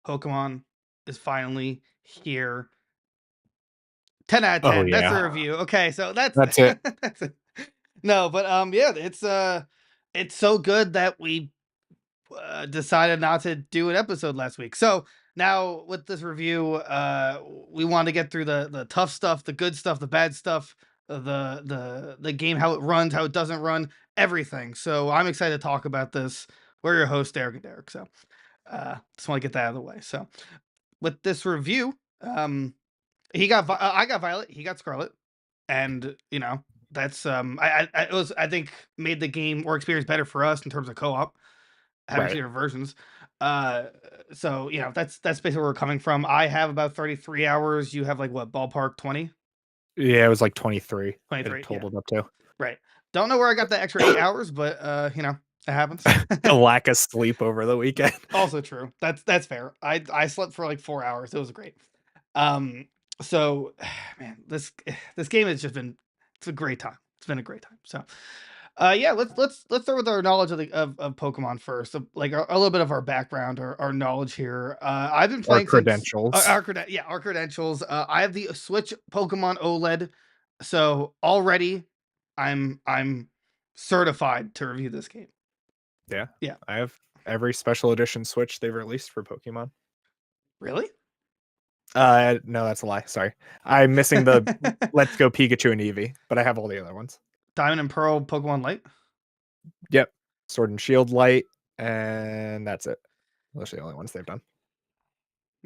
Pokemon is finally here. 10 out of Oh 10. That's yeah, the review. Okay, so that's that's it. that's it. No, but yeah, it's so good that we decided not to do an episode last week. So now with this review, we want to get through the tough stuff, the good stuff, the bad stuff, the game, how it runs, how it doesn't run, everything. So I'm excited to talk about this. We're your host, Derek and Derek. So just want to get that out of the way. So with this review, I got Violet, he got Scarlet, and that's it was, I think, made the game or experience better for us in terms of co-op, having two Right. different versions. Uh, so that's basically where we're coming from. I have about 33 hours. You have like what, ballpark 20? Yeah, it was like 23. It 23, yeah, totaled up to. right. Don't know where I got the extra 8 hours, but it happens. The lack of sleep over the weekend. Also true. That's fair. I slept for like 4 hours. It was great. Um, so man, this game has just been, it's a great time. It's been a great time. So yeah, let's start with our knowledge of Pokemon first. So, like a little bit of our background, our knowledge here. I've been Or playing since credentials. our credentials. I have the Switch Pokemon OLED, so already I'm certified to review this game. Yeah, Yeah, I have every special edition Switch they've released for Pokemon. really? No, that's a lie. Sorry, I'm missing the Let's Go Pikachu and Eevee, but I have all the other ones. Diamond and Pearl Pokemon Light. Yep, Sword and Shield Light, and that's it. Those are the only ones they've done.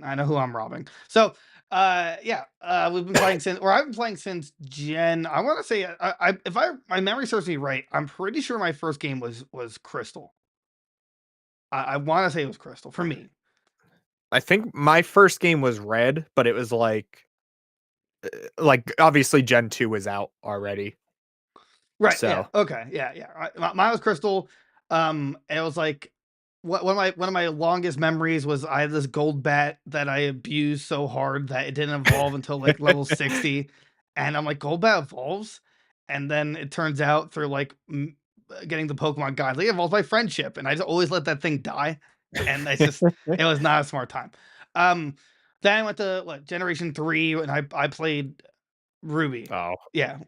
I know who I'm robbing. So, yeah, we've been playing since, or I've been playing since Gen. I want to say, if my memory serves me right, I'm pretty sure my first game was Crystal. I want to say it was Crystal for me. I think my first game was Red, but it was like obviously Gen 2 was out already. Right. Yeah. So Okay. Yeah. Yeah. Mine was Crystal. It was like one of my longest memories was I had this gold bat that I abused so hard that it didn't evolve until like level 60, and I'm like, gold bat evolves, and then it turns out through like getting the Pokemon guide, like it evolves by friendship, and I just always let that thing die, and it's just, it was not a smart time. Um, then I went to what, Generation 3, and I played Ruby. oh Yeah,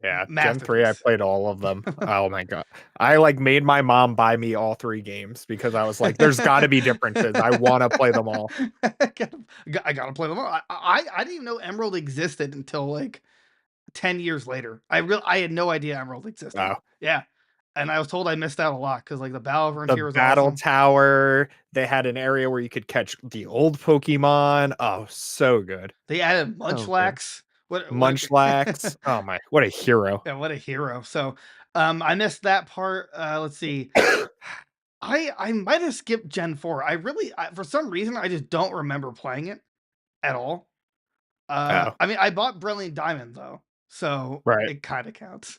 yeah, Gen 3 I masterpiece. played all of them. Oh my god. I like made my mom buy me all 3 games because I was like there's got to be differences. I want to play them all. I gotta play them all. I didn't even know Emerald existed until like 10 years later. I had no idea Emerald existed. Wow. Yeah. And I was told I missed out a lot because like the Battle The Frontier was battle awesome. tower, they had an area where you could catch the old Pokemon. Oh, so good. They added So good. Munchlax. What Munchlax. Oh my, what a hero. yeah, what a hero. So I missed that part. Let's see. I might have skipped Gen 4. For some reason I just don't remember playing it at all. Oh, I mean, I bought Brilliant Diamond though, so right. it kind of counts.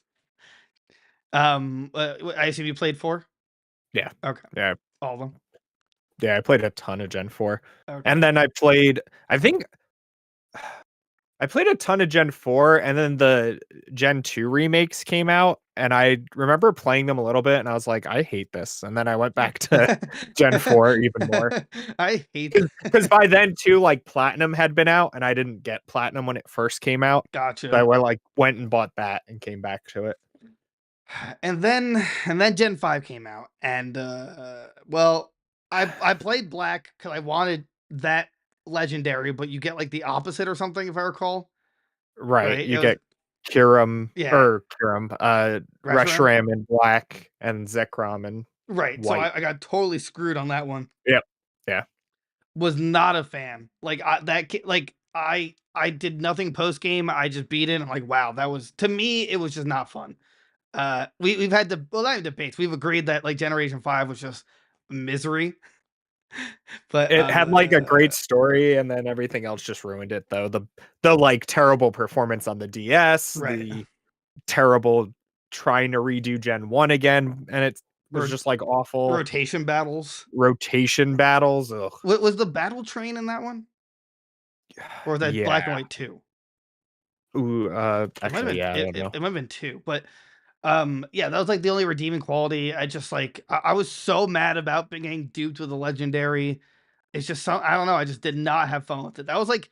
I assume you played 4? Yeah. Okay, Yeah. all of them. Yeah, I played a ton of Gen 4. Okay. And then I think I played a ton of Gen 4 and then the Gen 2 remakes came out and I remember playing them a little bit and I was like, I hate this. And then I went back to Gen 4 even more. I hate Because by then too, like Platinum had been out and I didn't get Platinum when it first came out. So I Gotcha. went and bought that and came back to it. And then Gen 5 came out, and well, I played Black because I wanted that legendary, but you get like the opposite or something if I recall. Right. Right? It You was, get yeah, Reshiram. Reshiram in black and Zekrom in Right. So white. I got totally screwed on that one. Yep. Yeah. Was not a fan. Like I did nothing post game. I just beat it. And I'm like, wow, that was, to me, it was just not fun. We've had well, not even debates. We've agreed that like Generation 5 was just misery. But It had like a great story and then everything else just ruined it though. The like terrible performance on the DS, right. the terrible trying to redo Gen 1 again, and it was Rot- just like awful rotation battles. rotation battles. Ugh. Was the battle train in that one? Or was that Yeah. Black and White 2? Ooh, It might have actually, been yeah, I it, don't it, know. it might have been 2, but yeah, that was like the only redeeming quality. I just like I was so mad about being getting duped with the legendary. It's just some I don't know, I just did not have fun with it. That was like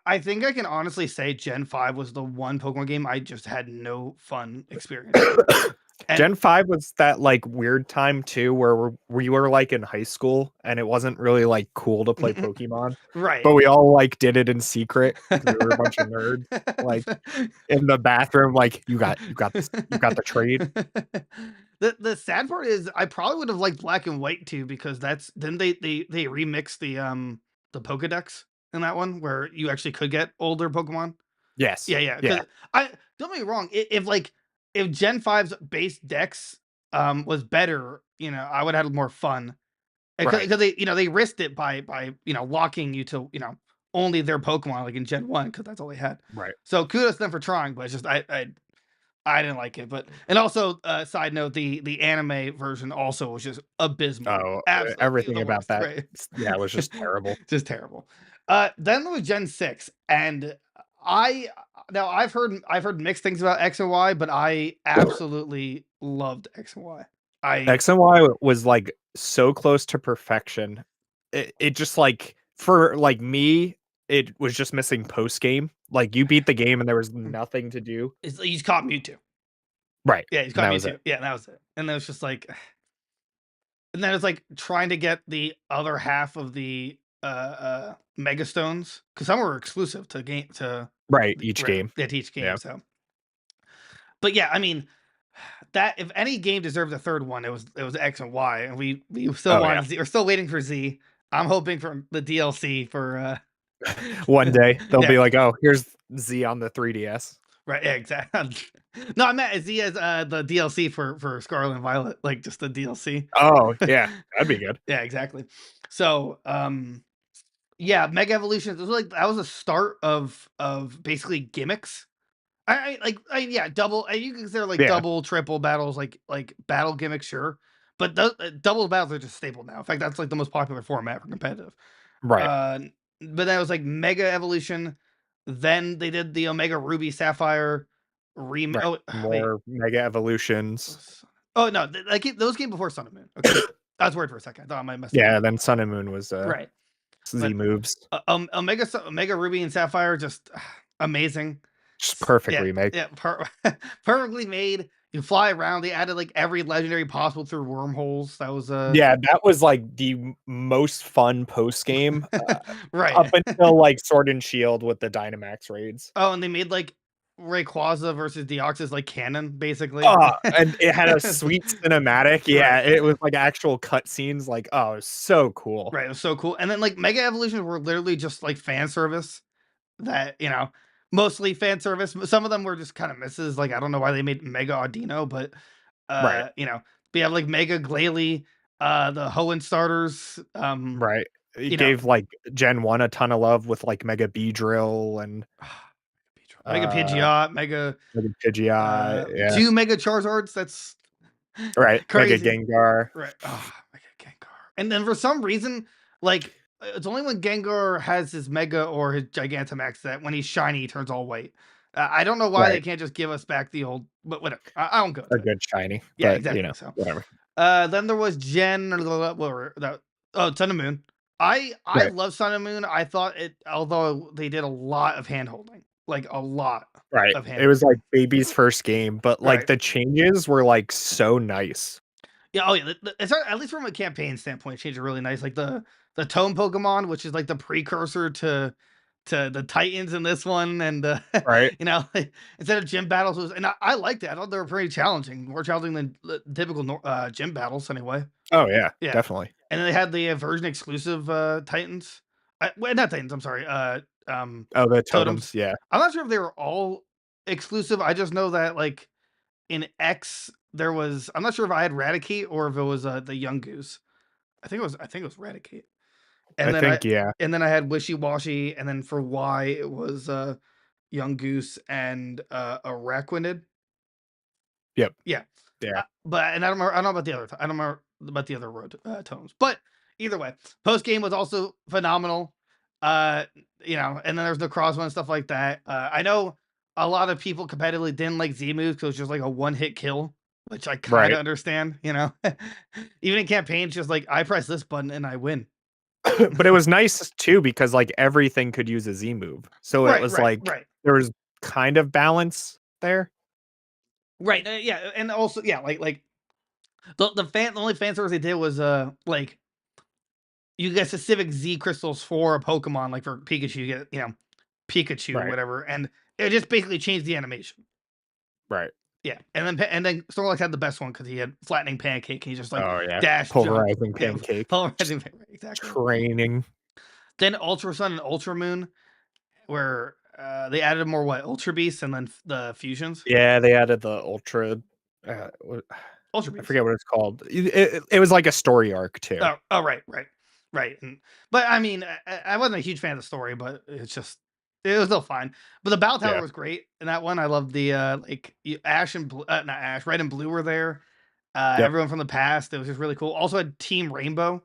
I think I can honestly say Gen 5 was the one Pokemon game I just had no fun experience with. And Gen 5 was that, like, weird time too where we were, like, in high school, and it wasn't really, like, cool to play Pokemon, right. but we all, like, did it in secret because we were a bunch of nerds, like, in the bathroom, like, "You got this you got the trade?" The sad part is I probably would have liked Black and White too because that's then they remixed the Pokédex in that one where you actually could get older Pokemon. Yes. Yeah, yeah. Yeah. Because I don't get me wrong, if like if Gen 5's base Dex was better, I would have had more fun. Right. Because they risked it by locking you to only their Pokemon like in Gen 1 because that's all they had. Right. So kudos to them for trying, but it's just I didn't like it, but and also, side note, the anime version also was just abysmal. Oh, Absolutely everything the about worst, that right? yeah, it was just terrible. Just terrible. Then there was Gen 6, and I now I've heard mixed things about X and Y, but I absolutely loved X and Y. I X and Y was, like, so close to perfection. It just, like for, like, me, it was just missing post game. Like, you beat the game and there was nothing to do. he's caught Mewtwo. Right, Yeah, he's and caught that was it. Mewtwo. Yeah, that was it. And then it's just like and then it's like trying to get the other half of the Mega Stones because some were exclusive to game to Right, each game. yeah, to each game. Yeah. So, but yeah, I mean that if any game deserved a third one, it was X and Y, and we still Oh, yeah. wanted Z. We're still waiting for Z. I'm hoping for the DLC for One day, they'll yeah, be like, "Oh, here's Z on the 3DS." right, yeah, exactly. No, I meant Z as the DLC for Scarlet and Violet, like just the DLC. Oh, yeah, that'd be good. Yeah, exactly. So, yeah, Mega Evolutions was like that was a start of basically gimmicks. Yeah, double. You can consider like Yeah, double, triple battles, like battle gimmicks, sure. But those, double battles are just staple now. In fact, that's like the most popular format for competitive. right, Uh, but then it was like Mega Evolution. Then they did the Omega Ruby Sapphire right. Oh, wait. More Mega Evolutions. Oh no, those came before Sun and Moon. Okay, I was worried for a second. I thought I might mess them up. Yeah, then Sun and Moon was, Right, Z but moves. Omega Ruby and Sapphire just amazing. Just perfect Yeah, remake. yeah, perfectly made. You fly around. They added like every legendary possible through wormholes. That was Yeah, that was, like, the most fun post game, up right. until, like, Sword and Shield with the Dynamax raids. Oh, and they made like Rayquaza versus Deoxys like canon, basically. And it had a sweet cinematic, yeah, Right, it was, like, actual cutscenes, like, oh, it was so cool. right. It was so cool. And then like Mega Evolutions were literally just like fan service that mostly fan service. Some of them were just kind of misses. Like I don't know why they made Mega Audino, but Right, we have like Mega Glalie, the Hoenn starters. right. It You know, gave, like, Gen 1 a ton of love with, like, Mega Beedrill and, Mega uh, Pidgeot, Mega Mega Pidgeot, yeah. 2 Mega Charizards. That's Right, Mega crazy. Gengar. Right. Oh, Mega Gengar. And then for some reason, like it's only when Gengar has his Mega or his Gigantamax that when he's shiny, he turns all white. I don't know why they Right, can't just give us back the old, but whatever. I don't go a into it. good shiny, Yeah, but, exactly. So, whatever. then there was Gen, what were that? Oh, Sun and Moon. I Right, love Sun and Moon. I thought it, although they did a lot of hand holding, like a lot right. of hand It was, holding. like, baby's first game, but, like, Right. the changes were, like, so nice. Yeah, oh yeah, it's at least from a campaign standpoint, it changed it really nice. Like the Tome Pokemon, which is like the precursor to the Titans in this one, and Right? like, instead of gym battles, and I liked it. I thought they were pretty challenging, more challenging than the typical gym battles, anyway. Oh, yeah, Yeah, definitely. and then they had the version exclusive Titans, well, not Titans. I'm sorry, Oh, the Totems. totems, yeah. I'm not sure if they were all exclusive. I just know that like in X, there was I'm not sure if I had Raticate or if it was, the Young Goose. I think it was Raticate. I And then I think, yeah. and then I had Wishy Washy, and then for Y, it was, Young Goose and, Araquanid. Yep, Yeah. yeah. But and I don't know about the other I don't remember about the other road, tones. But either way, post game was also phenomenal. Uh, and then there's the crossbow and stuff like that. I know a lot of people competitively didn't like Z moves because it was just like a one hit kill, which I kind Right. of understand. Even in campaigns, just like I press this button and I win. But it was nice too because like everything could use a Z move. So it Right, was right, like right, there was kind of balance there. right. Yeah, and also yeah, like the only fan service they did was like you get specific Z crystals for a Pokemon, like for Pikachu, you get Pikachu, Right. whatever, and it just basically changed the animation. Right. Yeah, and then Snorlax had the best one because he had flattening pancake, and he just like Oh yeah. dash, jump, Pulverizing yeah, pancake. Just polarizing pancake, exactly. training. Then Ultra Sun and Ultra Moon, where they added more what Ultra Beasts and then the fusions, Yeah, they added the ultra what Ultra I Beasts. forget what it's called. It was like a story arc too. Oh, right, right, right. But I mean, I wasn't a huge fan of the story, but it's just it was still fine. But the Battle Tower Yeah. was great in that one. I loved the like Ash and Blue, not Ash, Red and Blue were there. Yep. Everyone from the past. It was just really cool. Also had Team Rainbow,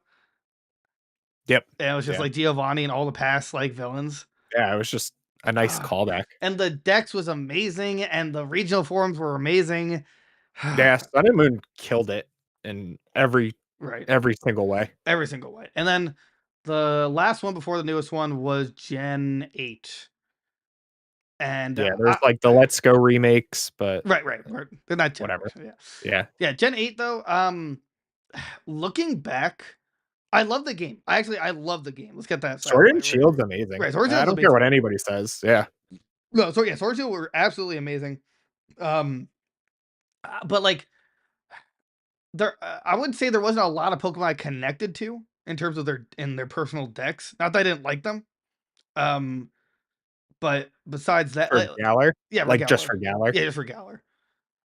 Yep. and it was just Yeah. like Giovanni and all the past like villains. Yeah, it was just a nice Ah, callback. and the Dex was amazing, and the regional forums were amazing. Yeah, Sun and Moon killed it in Right, every single way. every single way. And then the last one before the newest one was Gen 8. And Yeah, there's like the Let's Go remakes, but right. They're not whatever. generation, yeah. Yeah. Yeah, Gen 8 though, looking back, I love the game. I love the game. Let's get that out of Sword the way, and right? Shield's amazing. Right, Sword and I Shield's don't care what amazing. anybody says. Yeah. No, so yeah, Sword and Shield were absolutely amazing. Um, but like there, I would say there wasn't a lot of Pokemon I connected to in terms of their personal decks. Not that I didn't like them. Um, but besides that, For Galar? yeah, for Like, just Galar. for Galar? Yeah, just for Galar.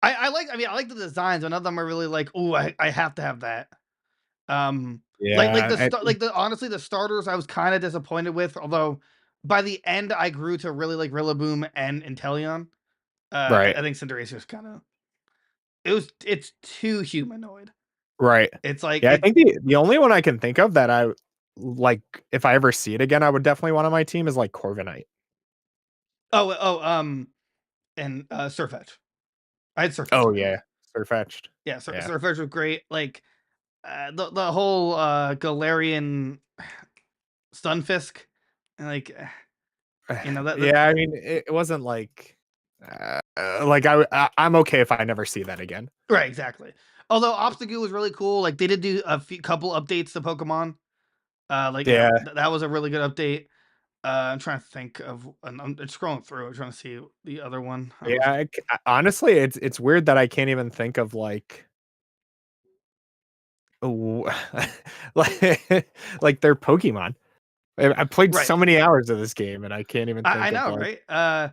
I like the designs, but none of them are really like, oh, I have to have that. Yeah, Like the honestly, the starters I was kinda disappointed with, although by the end, I grew to really like Rillaboom and Inteleon. right, I think Cinderace was kinda it's too humanoid. right. It's like Yeah, I it think the only one I can think of that I like, if I ever see it again, I would definitely want on my team is, like, Corviknight. and, Sirfetch'd. I had Sirfetch'd Oh, on my team. yeah. Sirfetch'd. Yeah, Yeah. Sirfetch'd was great, like, the whole, Galarian Stunfisk, and, like, that Yeah, I mean, it wasn't like, I'm okay if I never see that again. right, exactly. Although Obstagoon was really cool, like, they did do couple updates to Pokemon. Like, Yeah. that was a really good update. I'm trying to think of I'm scrolling through, I'm trying to see the other one. I was Yeah, honestly, it's weird that I can't even think of, like, w like, their Pokemon. I played right. so many hours of this game, and I can't even I think of, know, like right?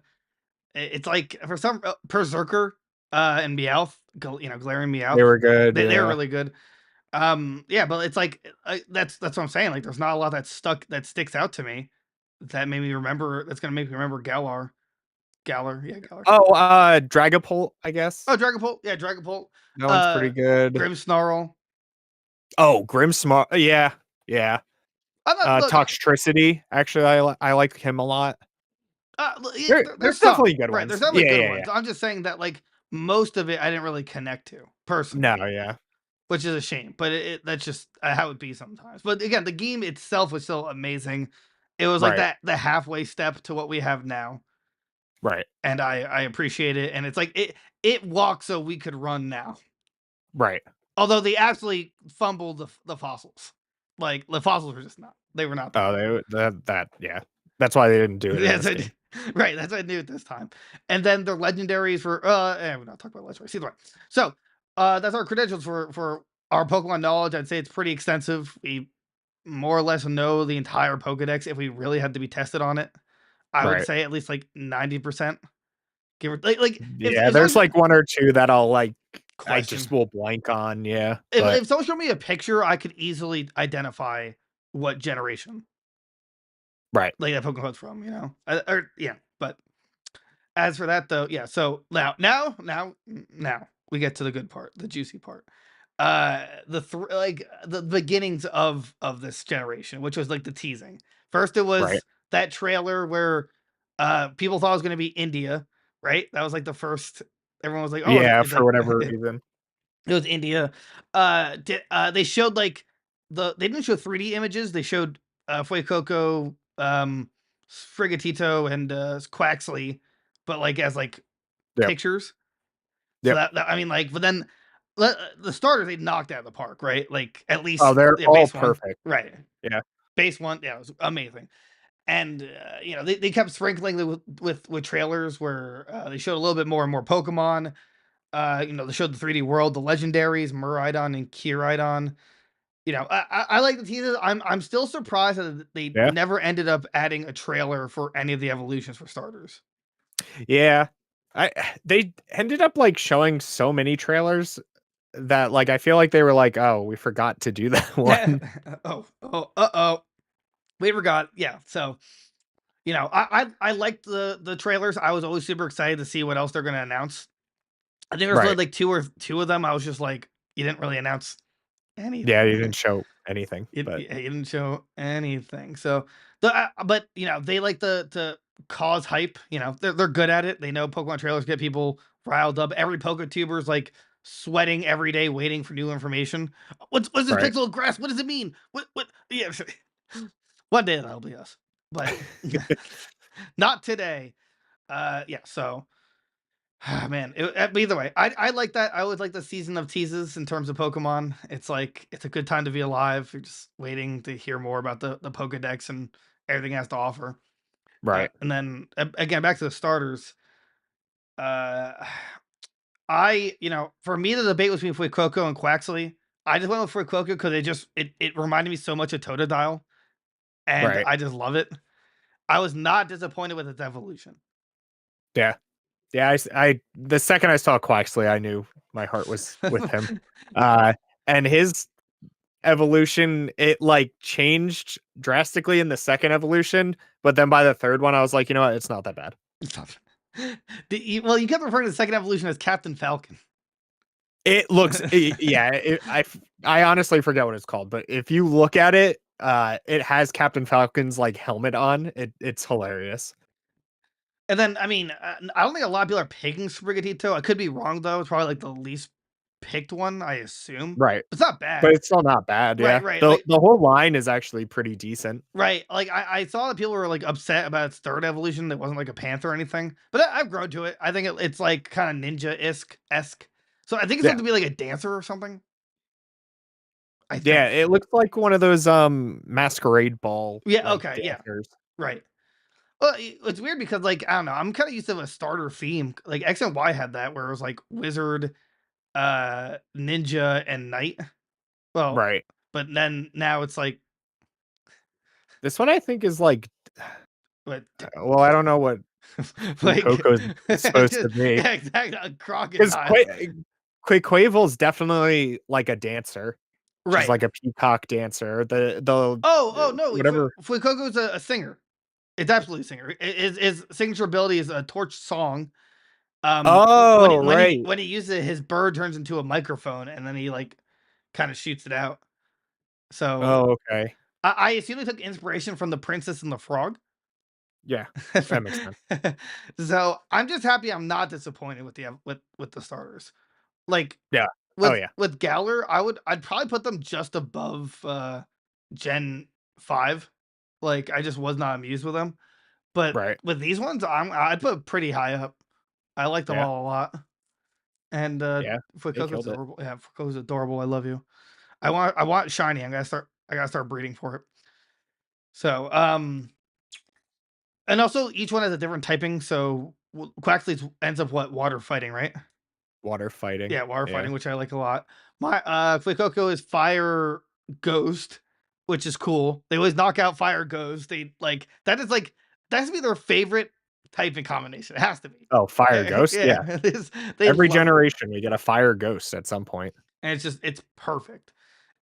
It's like for some Berserker, and Meowth, Galarian they Meowth, were good, they were yeah. really good. Yeah, but it's like, that's what I'm saying, like, there's not a lot that sticks out to me that's gonna make me remember Galar, yeah, Galar. Oh, Dragapult, I guess. Oh, Dragapult, yeah, Dragapult, That one's uh, pretty good. Grimmsnarl. Oh, Grimmsmar yeah, yeah. I'm not look, Toxtricity, actually, I like him a lot. there's There's some, definitely good right, there's ones. definitely Yeah, good yeah, ones. yeah. I'm just saying that, like, most of it I didn't really connect to, No, personally, yeah. which is a shame, but that's just, how it be sometimes. But again, the game itself was still amazing. It was like Right, the halfway step to what we have now, right, and I appreciate it, and it's like it walked so we could run now. right. Although they absolutely fumbled the fossils. Like, the fossils were just not they were not Oh, there. they that yeah. That's why they didn't do it in Yes, this game. right, that's what I knew at this time. And then the legendaries for we're not talking about legendaries, either way. So, that's our credentials for our Pokemon knowledge. I'd say it's pretty extensive. We more or less know the entire Pokedex if we really had to be tested on it. I would Right. say at least, like, 90%, give or like, Yeah, if there's, someone like, 1 or 2 that I just question. will blank on, yeah, but If someone showed me a picture, I could easily identify what generation, right, like, that Pokemon's from, or yeah, but as for that though, yeah, so now we get to the good part, the juicy part. The beginnings of this generation, which was like the teasing. First it right. was that trailer where people thought it was gonna be India, right? That was like the first everyone was like, "Oh, Yeah, it's for like whatever reason. it was India." They showed like they didn't show 3D images, they showed Fuecoco, Sprigatito, and Quaxley, but like as like Yep. pictures. So Yep. I mean, like, but then the starters they knocked out of the park, right? Like at Oh, least they're yeah, all base one, perfect. right? Yeah. Base one, yeah, it was amazing. And they kept sprinkling it with trailers where they showed a little bit more and more Pokemon. They showed the 3D world, the legendaries, Miraidon and Kiraidon. I like the teasers. I'm still surprised that they Yeah. never ended up adding a trailer for any of the evolutions for starters. Yeah. I they ended up, like, showing so many trailers that, like, I feel like they were like, "Oh, we forgot to do that one." Oh, we forgot. Yeah, so I liked the trailers. I was always super excited to see what else they're gonna announce. I think there's only Right. like two of them. I was just like, you didn't really announce Yeah, anything. you didn't show anything, but You didn't show anything. So but they like to cause hype. They're good at it. They know Pokemon trailers get people riled up. Every PokeTuber is like sweating every day, waiting for new information. What's this right. pixel of grass? What does it mean? What? Yeah, one day that'll be us, but not today. Yeah. So man, either way, I like that. I always like the season of teases in terms of Pokemon. It's like it's a good time to be alive. You're just waiting to hear more about the Pokedex and everything it has to offer. Right. And then again, back to the starters. Uh, for me, the debate was between Fuecoco and Quaxley. I just went with Fuecoco because it reminded me so much of Totodile, and Right. I just love it. I was not disappointed with its evolution. Yeah. Yeah, the second I saw Quaxley, I knew my heart was with him. Uh, and his evolution, it, like, changed drastically in the second evolution, but then by the third one, I was like, "You know what? It's not that bad." Well, you kept referring to the second evolution as Captain Falcon. It looks yeah, I honestly forget what it's called, but if you look at it, it has Captain Falcon's, like, helmet on. It's hilarious. And then, I mean, I don't think a lot of people are picking Sprigatito. I could be wrong though. It's probably like the least picked one, I assume. Right. It's not But bad. it's still not bad, Right, yeah. right. The whole line is actually pretty decent. Right. Like I saw that people were like upset about its third evolution that wasn't like a panther or anything. But I've grown to it. I think it's like kind of ninja-esque. So I think it's Yeah. supposed to be like a dancer or something. I Yeah, think. it looks like one of those, masquerade ball, Yeah. like, Okay. Yeah. dancers. Right. Well, it's weird because like I don't know. I'm kind of used to a starter theme. Like X and Y had that where it was like wizard, ninja, and knight. Well, Right. but then now it's like, This one I think is, like, what, well, I don't know what like, Fuecoco's supposed to just, be. yeah, exactly, a 'Cause crocodile. Quaquavel's definitely like a dancer. She's Right. like a peacock dancer. Oh, no, Whatever. Fuecoco's a singer. It's absolutely a singer. His signature ability is a torch song. When Oh, he right. when he uses it, his bird turns into a microphone, and then he like kind of shoots it out. So Oh, okay. I assume he took inspiration from the Princess and the Frog. Yeah, that makes sense. So I'm just happy I'm not disappointed with the starters. Like Yeah. Oh, with yeah. Galar, I'd probably put them just above Gen 5. Like I just was not amused with them. But Right. with these ones, I'd put pretty high up. I like them Yeah. all a lot. And Yeah. They Fuecoco's killed it. adorable. Yeah, Fuecoco's adorable. I love you. I want shiny. I gotta start breeding for it. So and also each one has a different typing. So Quaxley ends up what water fighting, right? Water fighting. Yeah, water Yeah. fighting, which I like a lot. My Fuecoco is fire ghost, which is cool. They always knock out fire ghost. They like that has to be their favorite typing combination. It has to be. Oh, fire ghost? Yeah, Yeah. they Every love it, generation, we get a fire ghost at some point. and it's perfect.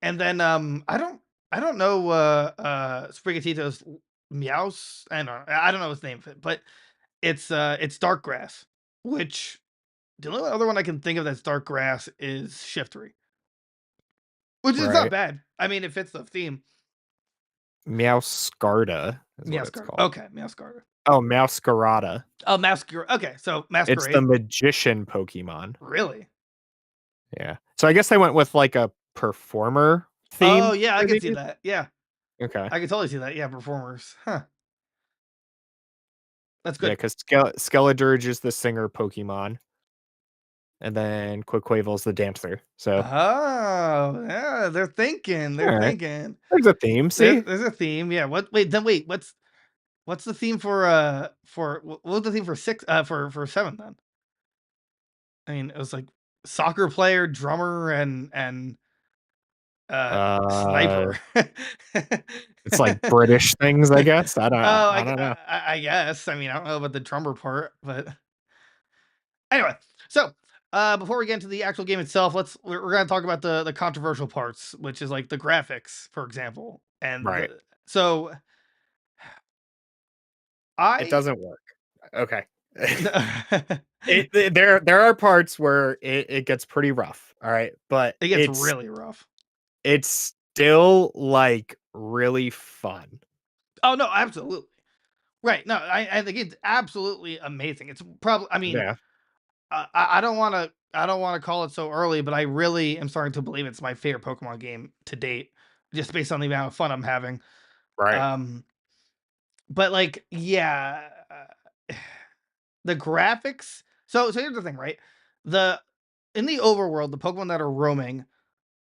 And then I don't know Sprigatito's meows. I don't know his name, but it's dark grass, which the only other one I can think of that's dark grass is Shiftry, which is not Right. bad. I mean, it fits the theme. Meowscarda is what it's Meowscarada. called. Okay, Meowscarada. Oh, Meowscarada. Oh, Masquerade. Okay, so It's the Masquerade. magician Pokemon. Really? Yeah. So I guess they went with, like, a performer Oh, theme yeah, I for can see these. that. Yeah. Okay. I can totally see that. Yeah, performers. Huh. That's Yeah, good. because Skeledirge is the singer Pokemon, and then Quaquavel's the dancer. So, Oh, yeah, they're thinking. They're all right, thinking. there's a theme. There's See, there's a theme. Yeah. Wait, what's the theme for what was the theme for 6 for 7 then? I mean, it was like soccer player, drummer, and uh, sniper. it's like British things, I guess. Oh, I don't know. I guess. I mean, I don't know about the drummer part, but anyway. So, before we get into the actual game itself, we're gonna talk about the controversial parts, which is like the graphics, for example. And Right. so It I doesn't work. Okay. There are parts where it gets pretty rough. All right, but it gets really rough. it's still like really fun. Oh no, absolutely. Right. No, I think it's absolutely amazing. It's probably I mean, Yeah. I don't wanna call it so early, but I really am starting to believe it's my favorite Pokemon game to date, just based on the amount of fun I'm having. Right. Um, but like, yeah, the graphics. So here's the thing, right? The In the overworld, the Pokemon that are roaming,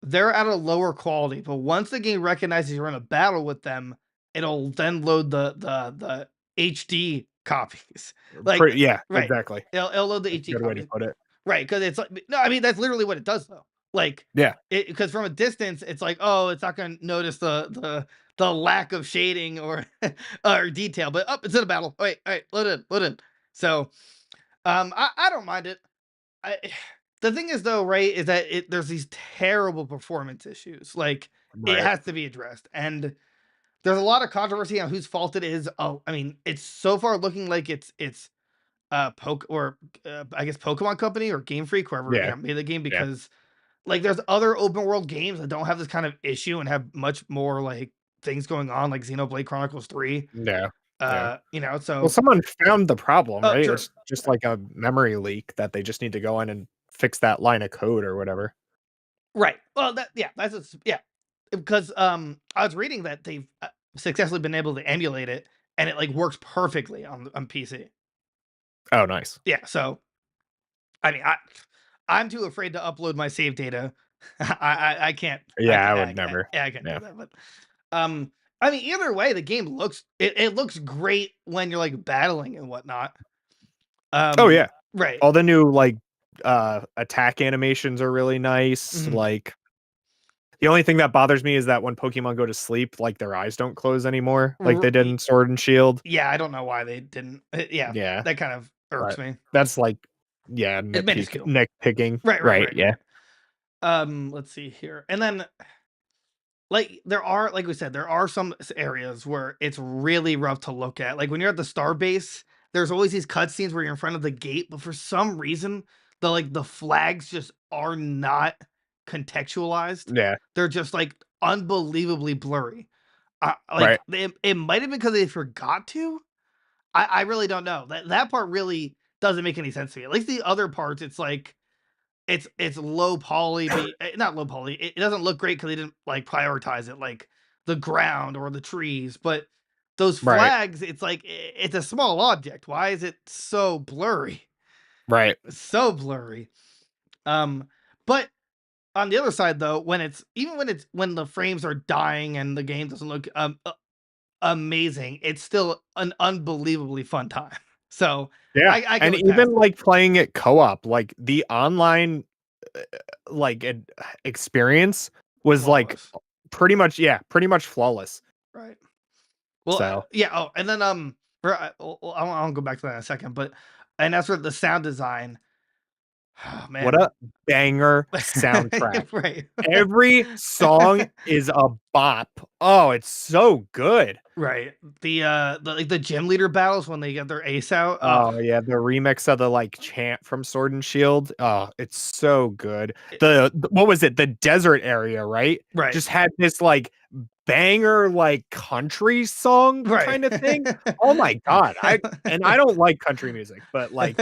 they're at a lower quality, but once the game recognizes you're in a battle with them, it'll then load the HD copies. Like, Pretty. Yeah. right. Exactly. It'll load the That's a HD good way to copies. put it. Right, because it's like no, I mean, that's literally what it does, though. Like, Yeah. because from a distance, it's like, oh, it's not gonna notice the lack of shading or or detail, but up, it's in a battle. Wait, all right, load in, load in. So, I don't mind it. I the thing is though, right, is that there's these terrible performance issues. Like, it Right. has to be addressed, and there's a lot of controversy on whose fault it is. Oh, I mean, it's so far looking like it's I guess Pokemon Company or Game Freak, whoever Yeah. made the game, Yeah. because like there's other open world games that don't have this kind of issue and have much more like things going on, like Xenoblade Chronicles 3. Yeah. Yeah. Well, So someone found the problem, oh right? sure. It's just like a memory leak that they just need to go in and fix that line of code or whatever. Right. Well, yeah, because I was reading that they've successfully been able to emulate it, and it like works perfectly on PC. Oh, nice. Yeah, so I mean, I'm too afraid to upload my save data. I can't. Yeah, I would never. Yeah, I can't do Yeah. that. But um, I mean, either way, the game it looks great when you're like battling and whatnot. Oh, yeah. Right. All the new, like, attack animations are really nice, Mhm. like, the only thing that bothers me is that when Pokemon go to sleep, like, their eyes don't close anymore like they did in Sword and Shield. Yeah, I don't know why they didn't. Yeah, Yeah, that kind of irks but me. that's, like, yeah, It's minuscule. nitpicking. Right, right, Right, right, yeah. right. Let's see here, and then like there are, like we said, there are some areas where it's really rough to look at. Like when you're at the star base, there's always these cutscenes where you're in front of the gate, but for some reason, the flags just are not contextualized. Yeah, They're just like unbelievably blurry. right, It might have been because they forgot to. I really don't know. That part really doesn't make any sense to me. At least the other parts, it's like it's low poly, not low poly. It doesn't look great because they didn't like prioritize it, like the ground or the trees. But those right, flags, it's like it's a small object. Why is it so blurry? right. So blurry. Um, but on the other side, though, when the frames are dying and the game doesn't look amazing, it's still an unbelievably fun time. So Yeah, I can and look past even, it. like, playing it co-op, like, the online, uh, like, experience was, like, Flawless, pretty much flawless. right? Well, So, yeah. Oh, and then I'll go back to that in a second. But and as for the sound design, oh what man, a banger soundtrack. right, Every song is a bop. Oh, it's so good. right. The gym leader battles when they get their ace out. Oh, Oh, yeah, the remix of the, like, chant from Sword and Shield. Oh, it's so good. it- What was it? The desert area, right? right, Just had this, like, banger, like, country song right. kinda thing. Oh my god. I don't like country music, but, like,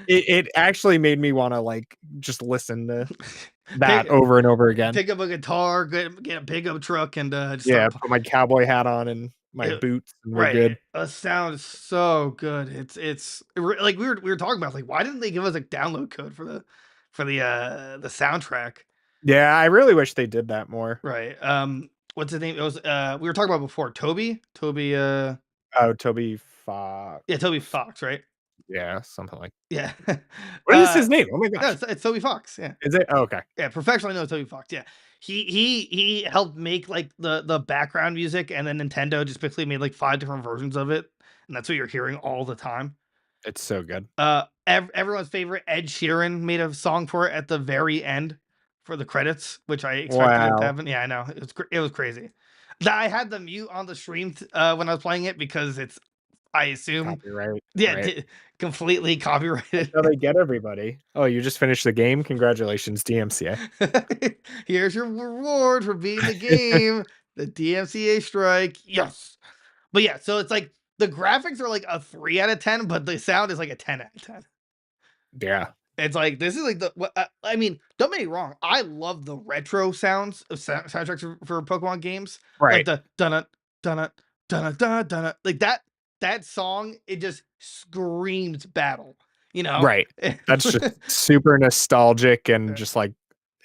it actually made me wanna, like, just listen to that pick over and over again. pick up a guitar, get a pickup truck, and just Yeah, start. put my cowboy hat on and my It, boots, and we're right, good. the sound is so good. Like we were talking about, like, why didn't they give us a download code for the soundtrack? Yeah, I really wish they did that more. Right. What's his name? It was we were talking about before. Toby. Oh, Toby Fox. Yeah, Toby Fox, right? Yeah, something like Yeah. what is his name? Oh my No, gosh. it's Toby Fox. Yeah. Is it? Oh, okay. Yeah, professionally known as Toby Fox. Yeah, he helped make like the background music, and then Nintendo just basically made like 5 different versions of it, and that's what you're hearing all the time. It's so good. Everyone's favorite Ed Sheeran made a song for it at the very end for the credits, which I expected it to Wow. happen. Yeah, I know it was crazy. I had the mute on the stream when I was playing it because it's, I assume, Copyright, yeah, right. completely That's copyrighted. how they get everybody. Oh, you just finished the game? Congratulations, DMCA. Here's your reward for beating the game. The DMCA strike. Yes. But yeah, so it's like the graphics are like a 3 out of 10, but the sound is like a 10 out of 10. Yeah. It's like this is like I mean, don't get me wrong. I love the retro sounds of soundtracks for Pokemon games, like Right, the dun dun dun dun dun, like that song. It just screams battle. You know, right. That's just super nostalgic and just, like,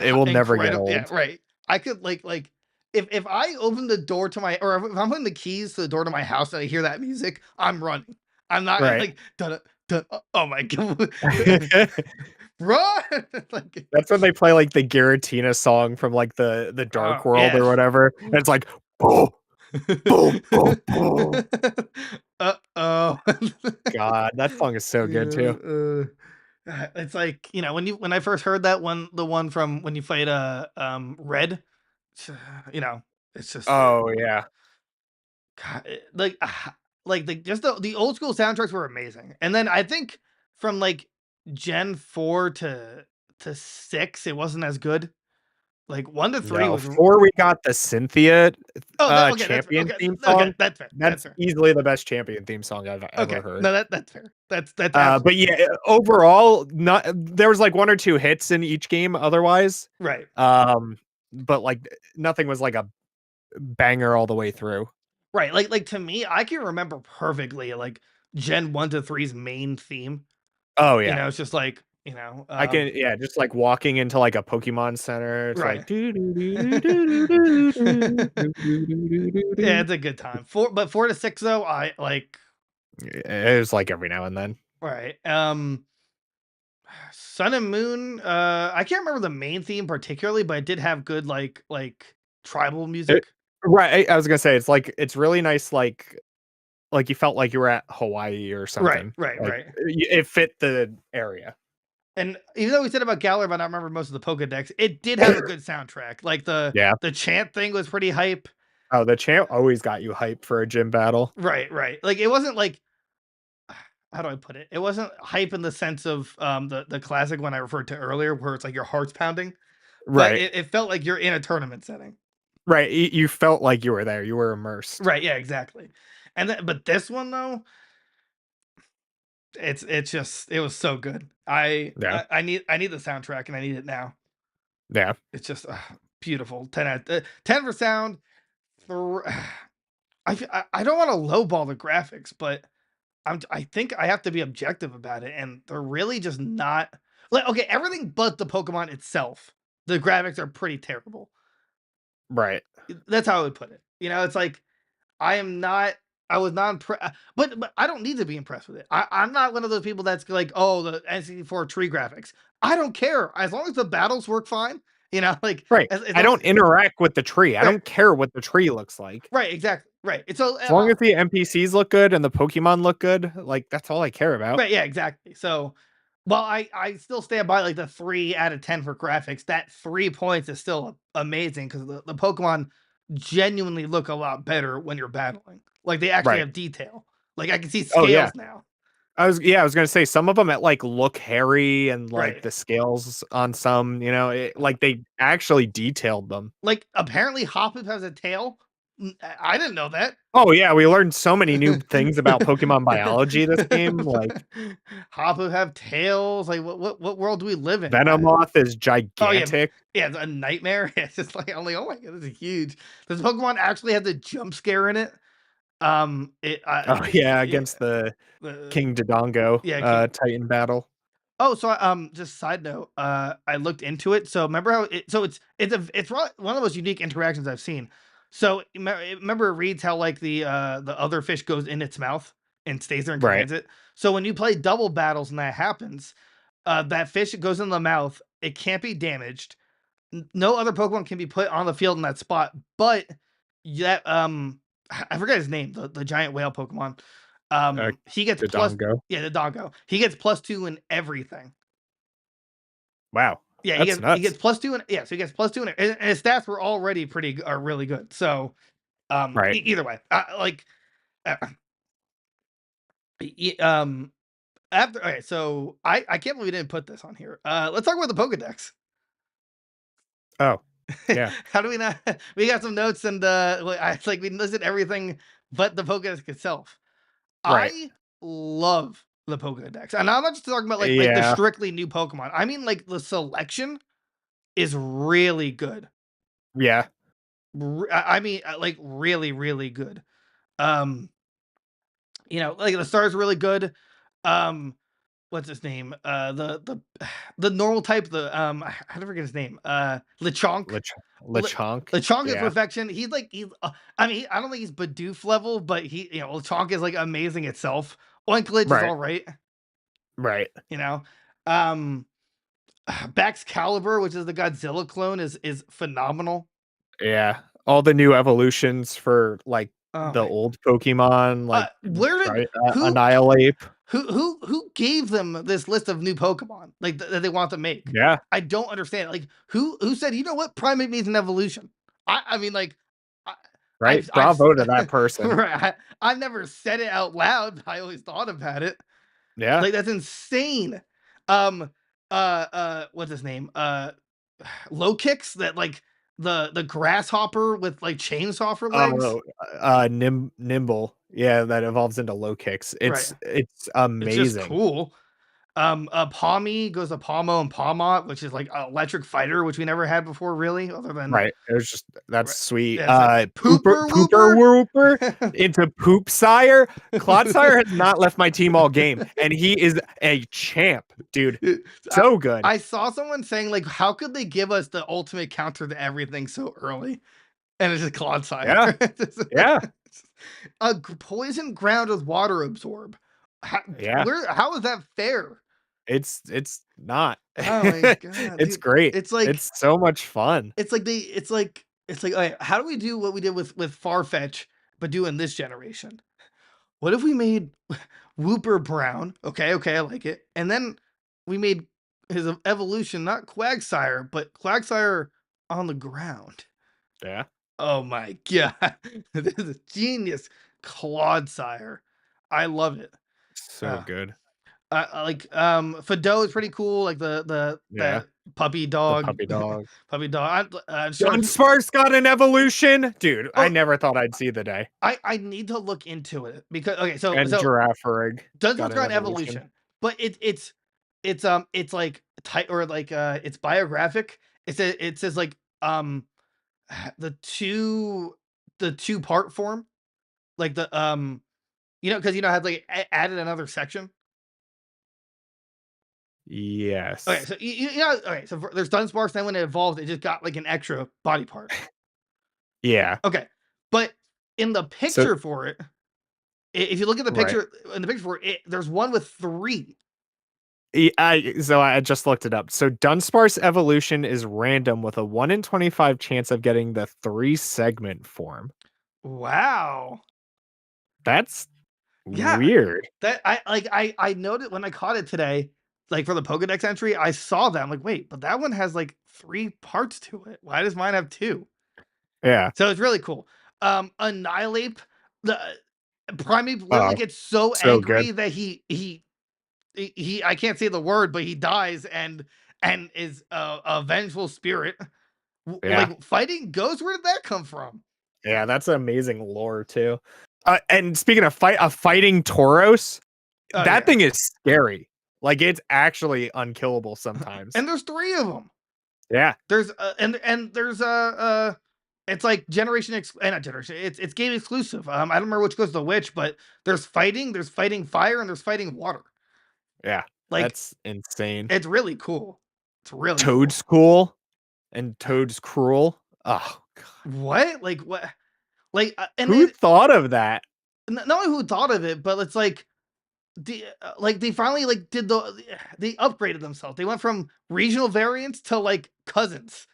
it will never get incredible. Yeah, old. right. I could like if I open the door to my, or if I'm putting the keys to the door to my house and I hear that music, I'm running. I'm not Right. like dun, dun, oh my god, run! Like, That's when they play, like, the Giratina song from, like, the Dark World yeah. or whatever, and it's like, "Boom, boom, boom, boom." Uh-oh. God, that song is so good too. It's like, when I first heard that one, the one from when you played Red, you know, it's just Oh, yeah. God, like just the old school soundtracks were amazing. And then I think from like Gen 4 to 6, it wasn't as good. Like 1 to 3 No, was 4 we got the Cynthia, oh, that okay, that's fair. Champion Okay, theme okay, song. that's fair. That's That's fair. easily the best Champion theme song I've ever Okay. heard. No, that's fair. That's absolutely But yeah, overall, not there was like 1 or 2 hits in each game otherwise. right. Um, but like nothing was like a banger all the way through. Right. Like to me, I can remember perfectly like Gen 1 to three's main theme. Oh yeah. It's just like, I can yeah, just like walking into like a Pokemon center. It's like right. do do do do do do do do do do do Yeah, do. it's a good time. 4 to 6 though, I like It was like every now and then. right. Sun and Moon, I can't remember the main theme particularly, but it did have good like tribal It, music. right, I was gonna say it's really nice. Like you felt like you were at Hawaii or Right, something. right, Like right. it fit the area. And even though we said about Galar, but I don't remember most of the Pokedex, it did have a good soundtrack. Like Yeah. the chant thing was pretty hype. Oh, the champ always got you hyped for a gym battle. Right, right. Like it wasn't like, how do I put it? It wasn't hype in the sense of the classic one I referred to earlier, where it's like your heart's pounding, but Right. it felt like you're in a tournament setting. Right. You felt like you were there. You were immersed. Right, yeah, exactly. And then, but this one though, it's just it was so good. Yeah. I need the soundtrack and I need it now. Yeah. It's just beautiful. 10 for sound. For I don't want to lowball the graphics, but I think I have to be objective about it, and they're really just not like, okay, everything but the Pokemon itself. The graphics are pretty terrible. Right. That's how I would put it. It's like I am not. I was not impressed, but I don't need to be impressed with it. I'm not one of those people that's like, oh, the N64 tree graphics. I don't care as long as the battles work fine. Like Right. as I long don't interact with the tree. I right, don't care what the tree looks like. right, exactly, right. It's so As long as the NPCs look good and the Pokemon look good, like that's all I care about. right, yeah, exactly. So, while I still stand by like the 3 out of 10 for graphics, that 3 points is still amazing because the Pokemon genuinely look a lot better when you're battling. Like they actually Right. have detail. Like I can see Oh yeah. scales now. I was gonna say some of them at like look hairy and like Right. the scales on some, like they actually detailed them. Like apparently Hoppip has a tail. I didn't know that. Oh, yeah, we learned so many new things about Pokemon biology this game, like, Hapu have tails. Like, what world do we live in? Venomoth is Oh yeah, gigantic. yeah, a nightmare. It's just like I'm like, oh my god, this is huge. Does Pokemon actually have the jump scare in it? It Oh, yeah, yeah, against the the King Dodongo, yeah, King. Titan battle. Oh, so just side note, I looked into it. So remember how it's one of the most unique interactions I've seen. So remember it reads how like the other fish goes in its mouth and stays there and Right, commands it. So when you play double battles and that happens, that fish goes in the mouth. It can't be damaged. No other Pokemon can be put on the field in that spot, but that I forget his name, the giant whale Pokemon. uh, He gets plus Dodongo. yeah, the doggo. He gets +2 in everything. Wow, Yeah, that's he nuts. gets +2 and yeah, so he gets +2 and his stats were already are really good. So Right. either way, like uh, um after okay, so I can't believe we didn't put this on here. Let's talk about the Pokedex. Oh, yeah, How do we not? We got some notes and it's like we listed everything but the Pokedex itself. right. I love the Pokedex, and I'm not just talking about like the Yeah, strictly new Pokemon. I mean like the selection is really good. yeah. I mean like really really good. Um, like the stars really good. Um, what's his name? The normal type. I don't forget his name. Lechonk. Lech Le Lechonk, LeChonk is yeah, perfection. I mean, I don't think he's Bidoof level, but LeChonk is like amazing itself. Oinkology is right, all right, right, you know. Um, Baxcalibur, which is the Godzilla clone, is phenomenal. yeah. All the new evolutions for, like, Oh the my, old Pokemon, like, where did who Annihilate. who gave them this list of new Pokemon like that they want to make? Yeah, I don't understand. Like who said you know what Primate needs an evolution? I mean like I, right? I've Bravo to that person. right, I've never said it out loud. I always thought about it. Yeah. Like that's insane. What's his name? Low kicks that like the grasshopper with like chainsaw for legs. Oh, Nimble. Yeah, that evolves into low kicks. Right. It's It's just amazing. cool. Palmy goes to Palmo and Palmot, which is like an electric fighter, which we never had before, really, other than Right. It was just that's right. sweet. Yeah, it's like Pooper Pooper Whooper. Whooper into Poop Sire. Claude Sire has not left my team all game, and he is a champ, dude. I, So good. I saw someone saying like, how could they give us the ultimate counter to everything so early? And it's just Clodsire. Yeah. Yeah. Poison ground with water absorb. Yeah. How is that fair? It's not. Oh my god, It's dude. great. It's like It's so much fun. it's like okay, how do we do what we did with Farfetch, but do in this generation? What if we made Whooper brown? Okay, okay, I like it. And then we made his evolution not Quagsire, but Quagsire on the ground. Yeah. Oh my god. This is genius. Clodsire. I love it. So Uh, good. Fido is pretty cool, like Yeah. the puppy The dog. puppy dog. Puppy dog. I'm sure Dunsparce got an evolution? Dude, I oh, never thought I'd see the day. I need to look into it because okay, so And Girafarig got Dunsparce an got an evolution. evolution, but it's like type or like it's biographic. It says like the two part form, like because it had like added another section. Okay, Yes. so okay, so there's Dunsparce. Then when it evolved, it just got like an extra body part. Yeah. Okay, but in the So picture for it, if you look at the right. picture in the picture for it, there's one with three. I just looked it up. So Dunsparce evolution is random with a 1 in 25 chance of getting the 3 segment form. Wow. That's Yeah, weird. that I noted when I caught it today, like for the Pokedex entry, I saw that. I'm like, wait, but that one has like three parts to it. Why does mine have two? Yeah. So it's really cool. Annihilate the Primeape literally Oh, gets so so good. angry that he I can't say the word, but he dies and is a vengeful spirit. Yeah. Like fighting ghosts. Where did that come from? Yeah, that's amazing lore too. And speaking of a fighting Tauros, Oh that yeah, thing is scary. Like it's actually unkillable sometimes. and there's three of them. Yeah. There's and there's it's like not generation. It's game exclusive. I don't remember which goes to which, but there's fighting fire, and there's fighting water. Yeah. Like That's insane. it's really cool. It's really cool. Toad's cool and Toad's cruel. Oh god. What? Like what? Like and Who it thought of that? not only who thought of it, but it's like they finally like did they upgraded themselves. They went from regional variants to like cousins.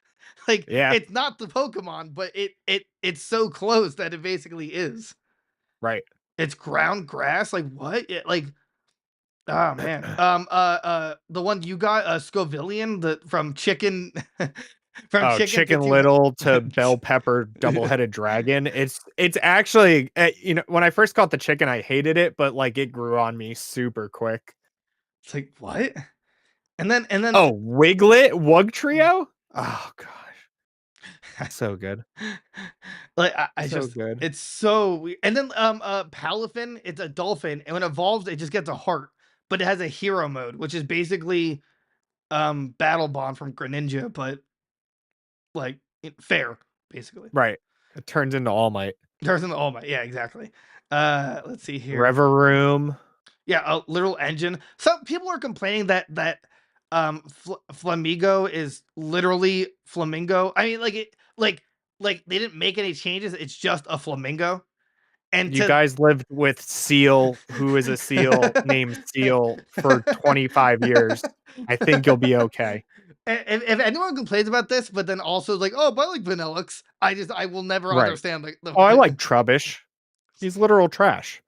Like Yeah, it's not the Pokemon, but it's so close that it basically is. right. It's ground grass. Like what? Like oh man. The one you got, Scovillian, the from Chicken, from Oh, Chicken to Chicken two. Little to bell pepper double-headed dragon. It's actually when I first got the chicken, I hated it, but like it grew on me super quick. It's like what? And then Oh, Wiglet, Wug Trio? Oh gosh, so good. like I So just good. it's so weird. And then Palafin, it's a dolphin, and when it evolves, it just gets a heart, but it has a hero mode, which is basically Battle Bond from Greninja, but like fair, basically. Right. It turns into All Might. There's an All Might, yeah, exactly. Let's see here. Reverum. Yeah, a literal engine. Some people are complaining that Flamigo is literally flamingo. I mean, like they didn't make any changes. It's just a flamingo. And You to guys lived with Seal, who is a seal named Seal, for 25 years. I think you'll be okay. if anyone complains about this, but then also like, oh, but I like Vanillix, I will never Right. understand like Oh, I like Trubbish. He's literal trash.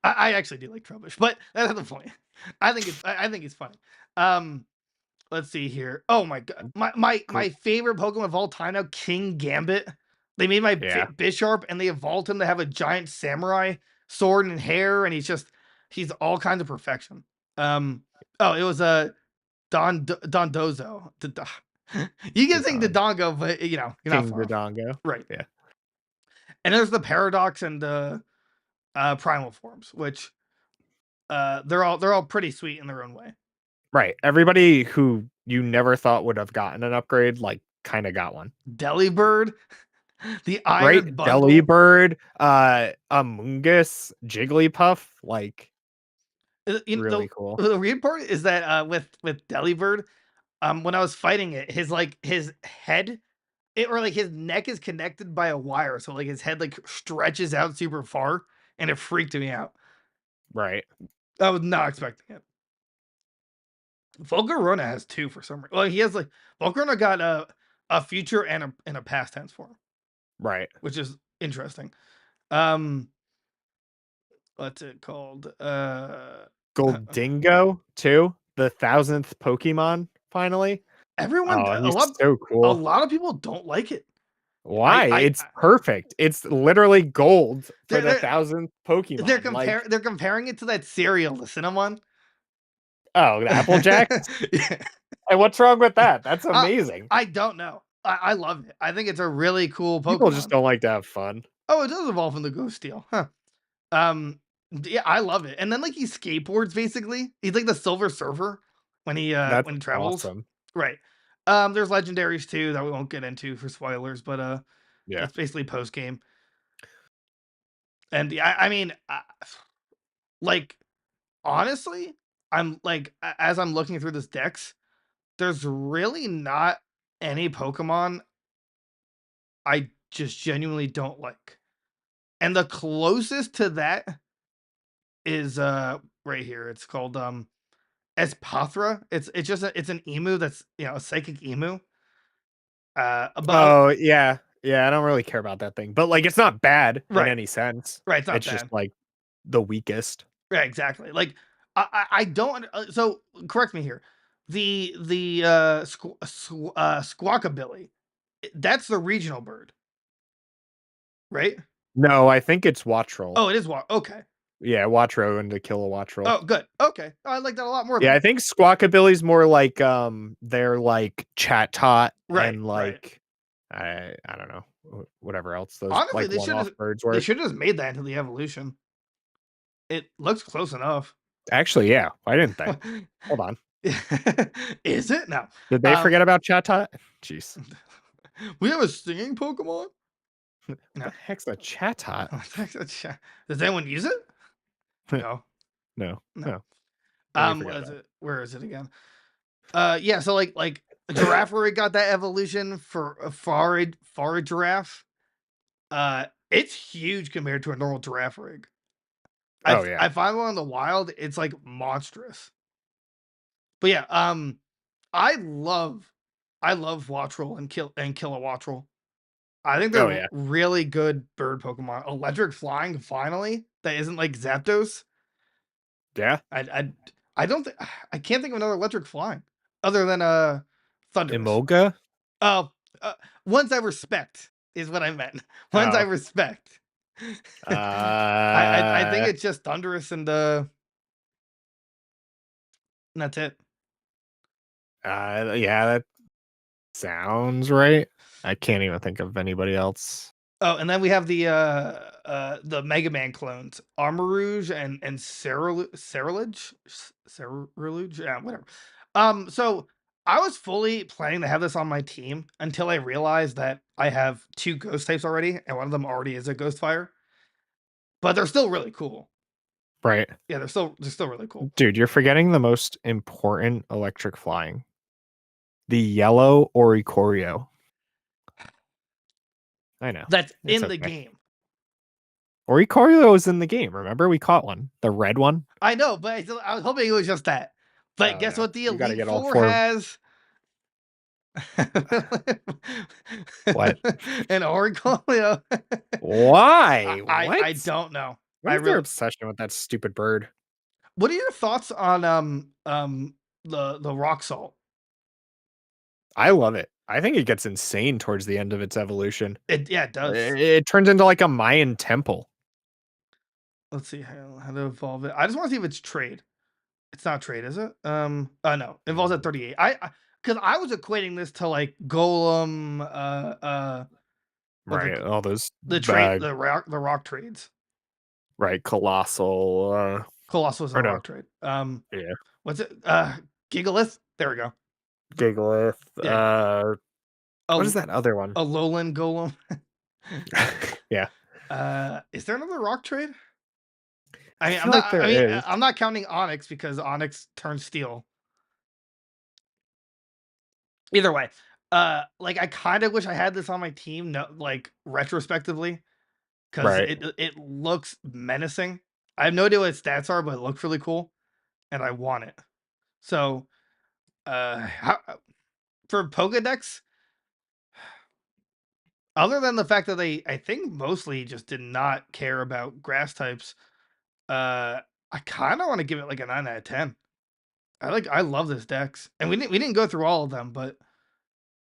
I actually do like Trubbish, but that's not the point. I think it's funny. Um, let's see here. Oh my god, Gr- my favorite Pokemon of all time now, King Gambit. They made my Yeah. Bisharp, and they evolved him to have a giant samurai sword and hair, and he's all kinds of perfection. Oh, it was a Dondozo. You The can saying Don. Dodongo, but you're not King far off. Dodongo. Right. Yeah. And there's the Paradox and the Primal forms, which they're all pretty sweet in their own way. Right. Everybody who you never thought would have gotten an upgrade, like, kind of got one. Delibird, the Right? Iron Bundle. Delibird, Amoonguss, Jigglypuff, like, You know, really cool. the weird part is that with Delibird, when I was fighting it, his head, or like his neck is connected by a wire, so like his head like stretches out super far, and it freaked me out. Right. I was not expecting it. Volcarona has two for some reason. Well, he has like Volcarona got a future and a past tense form, Right. which is interesting. Um, what's it called? Goldingo, too. The 1,000th Pokemon, finally. Everyone, Oh, a he's lot, so a cool. lot of people don't like it. Why? It's perfect. It's literally gold for the They're 1,000th Pokemon. Like, they're comparing it to that cereal, the cinnamon. oh, the Applejack? Yeah. Hey, what's wrong with that? That's Uh, amazing. I don't know. I love it. I think it's a really cool People just Pokemon. don't like to have fun. Oh, it does evolve into Ghost Steel, huh? Um, yeah, I love it. And then like he skateboards basically. He's like the Silver Surfer That's when he travels. awesome. Right. There's legendaries too that we won't get into for spoilers, but Yeah. that's basically post game. And yeah, I mean, like honestly, I'm like as I'm looking through this decks, there's really not any Pokemon I just genuinely don't like. And the closest to that is right here. It's called Espathra. It's an emu that's a psychic emu. But Oh, yeah. Yeah, I don't really care about that thing. But, like, it's not bad in right, any sense. right, it's not It's just, bad. like, the weakest. Yeah, exactly. Like I don't. So correct me here. The Squawkabilly. That's the regional bird, right? No, I think it's Wattrel. Oh, it is okay. Yeah, Watro and To Kill a Wattrel. Oh, good. Okay. Oh, I like that a lot more Yeah, I then. think Squawkabilly's more like, they're like chat tot Right, and right. like I don't know, whatever else those, Honestly, like, one-off birds were. they should have just made that into the evolution. It looks close enough. Actually, yeah, why didn't they? Hold on. Is it? No. Did they Um, forget about Chatot? Jeez. we have a singing Pokemon? What the No. heck's a Chatot? Does anyone use it? No. No, No. no, maybe What forget is about it. it? Where is it again? Yeah, so like Giraffare got that evolution for a Farid giraffe. It's huge compared to a normal Giraffare. Oh, yeah. I find one in the wild, it's like monstrous. But yeah, I love I love Wattrel and Kilowattrel. I think Oh, they're yeah. really good bird Pokemon. Electric flying, finally, that isn't like Zapdos. Yeah? I I I don't think I can't think of another electric flying other than Thundurus. Emolga? Oh, ones I respect is what I meant. Ones I Oh. respect. I think Uh, it's just Thundurus and that's it. yeah, that sounds right. I can't even think of anybody else. Oh, and then we have the Mega Man clones, Armarouge and Ceruledge? Yeah, whatever. So I was fully planning to have this on my team until I realized that I have 2 ghost types already, and one of them already is a ghost fire, but they're still really cool. Right. Yeah, they're still really cool. Dude, you're forgetting the most important electric flying. The yellow Oricorio. I know. That's It's in the okay. game. Oricorio is in the game, remember? We caught one. The red one? I know, but I was hoping it was just that. But Oh, guess no. what the You gotta Elite get all Four 4. has? What? An Oricorio. Why? I What? don't know. What I is their really. obsession with that stupid bird? What are your thoughts on the rock salt? I love it. I think it gets insane towards the end of its evolution. It yeah, it does. It turns into like a Mayan temple. Let's see how to evolve it. I just want to see if it's trade. It's not trade, is it? No, it evolves at Mm, 38. Because I was equating this to like Golem, what right. All those the rock trades. right, colossal Colossus is a or no, rock trade. yeah. What's it? Gigalith. There we go. Gigalith. Yeah, What a is that other one? a lowland golem. Yeah. Is there another rock trade? I feel like there is. I'm not counting Onyx because Onyx turns steel. Either way, like I kind of wish I had this on my team, no, like retrospectively, because Right. it looks menacing. I have no idea what its stats are, but it looks really cool, and I want it. So, for Pokedex, other than the fact that they, I think, mostly just did not care about grass types, I kind of want to give it like a 9 out of 10. I love this dex, and we didn't go through all of them, but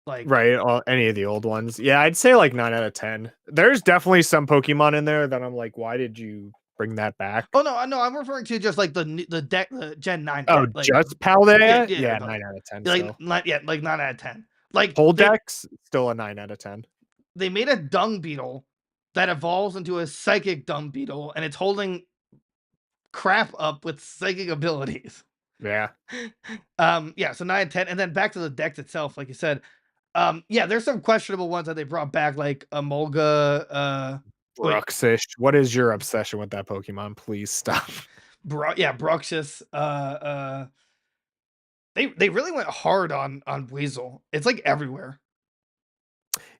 like, Right. Any of the old ones. Yeah, I'd say like 9 out of 10. There's definitely some Pokemon in there that I'm like, why did you bring that back? oh no, I'm referring to just like the deck, the Gen 9 Oh, deck, like just yeah, Paldea? yeah, Yeah, but 9 out of 10 like still. not yeah, like 9 out of 10. Like Whole decks, still a 9 out of 10. they made a dung beetle that evolves into a psychic dung beetle, and it's holding crap up with psychic abilities. Yeah. Yeah, so 9 and 10, and then back to the deck itself, like you said. Yeah, there's some questionable ones that they brought back, like Emolga, wait, Bruxish. What is your obsession with that Pokemon? Please stop. Yeah, Bruxius. They really went hard on Weasel. It's like everywhere.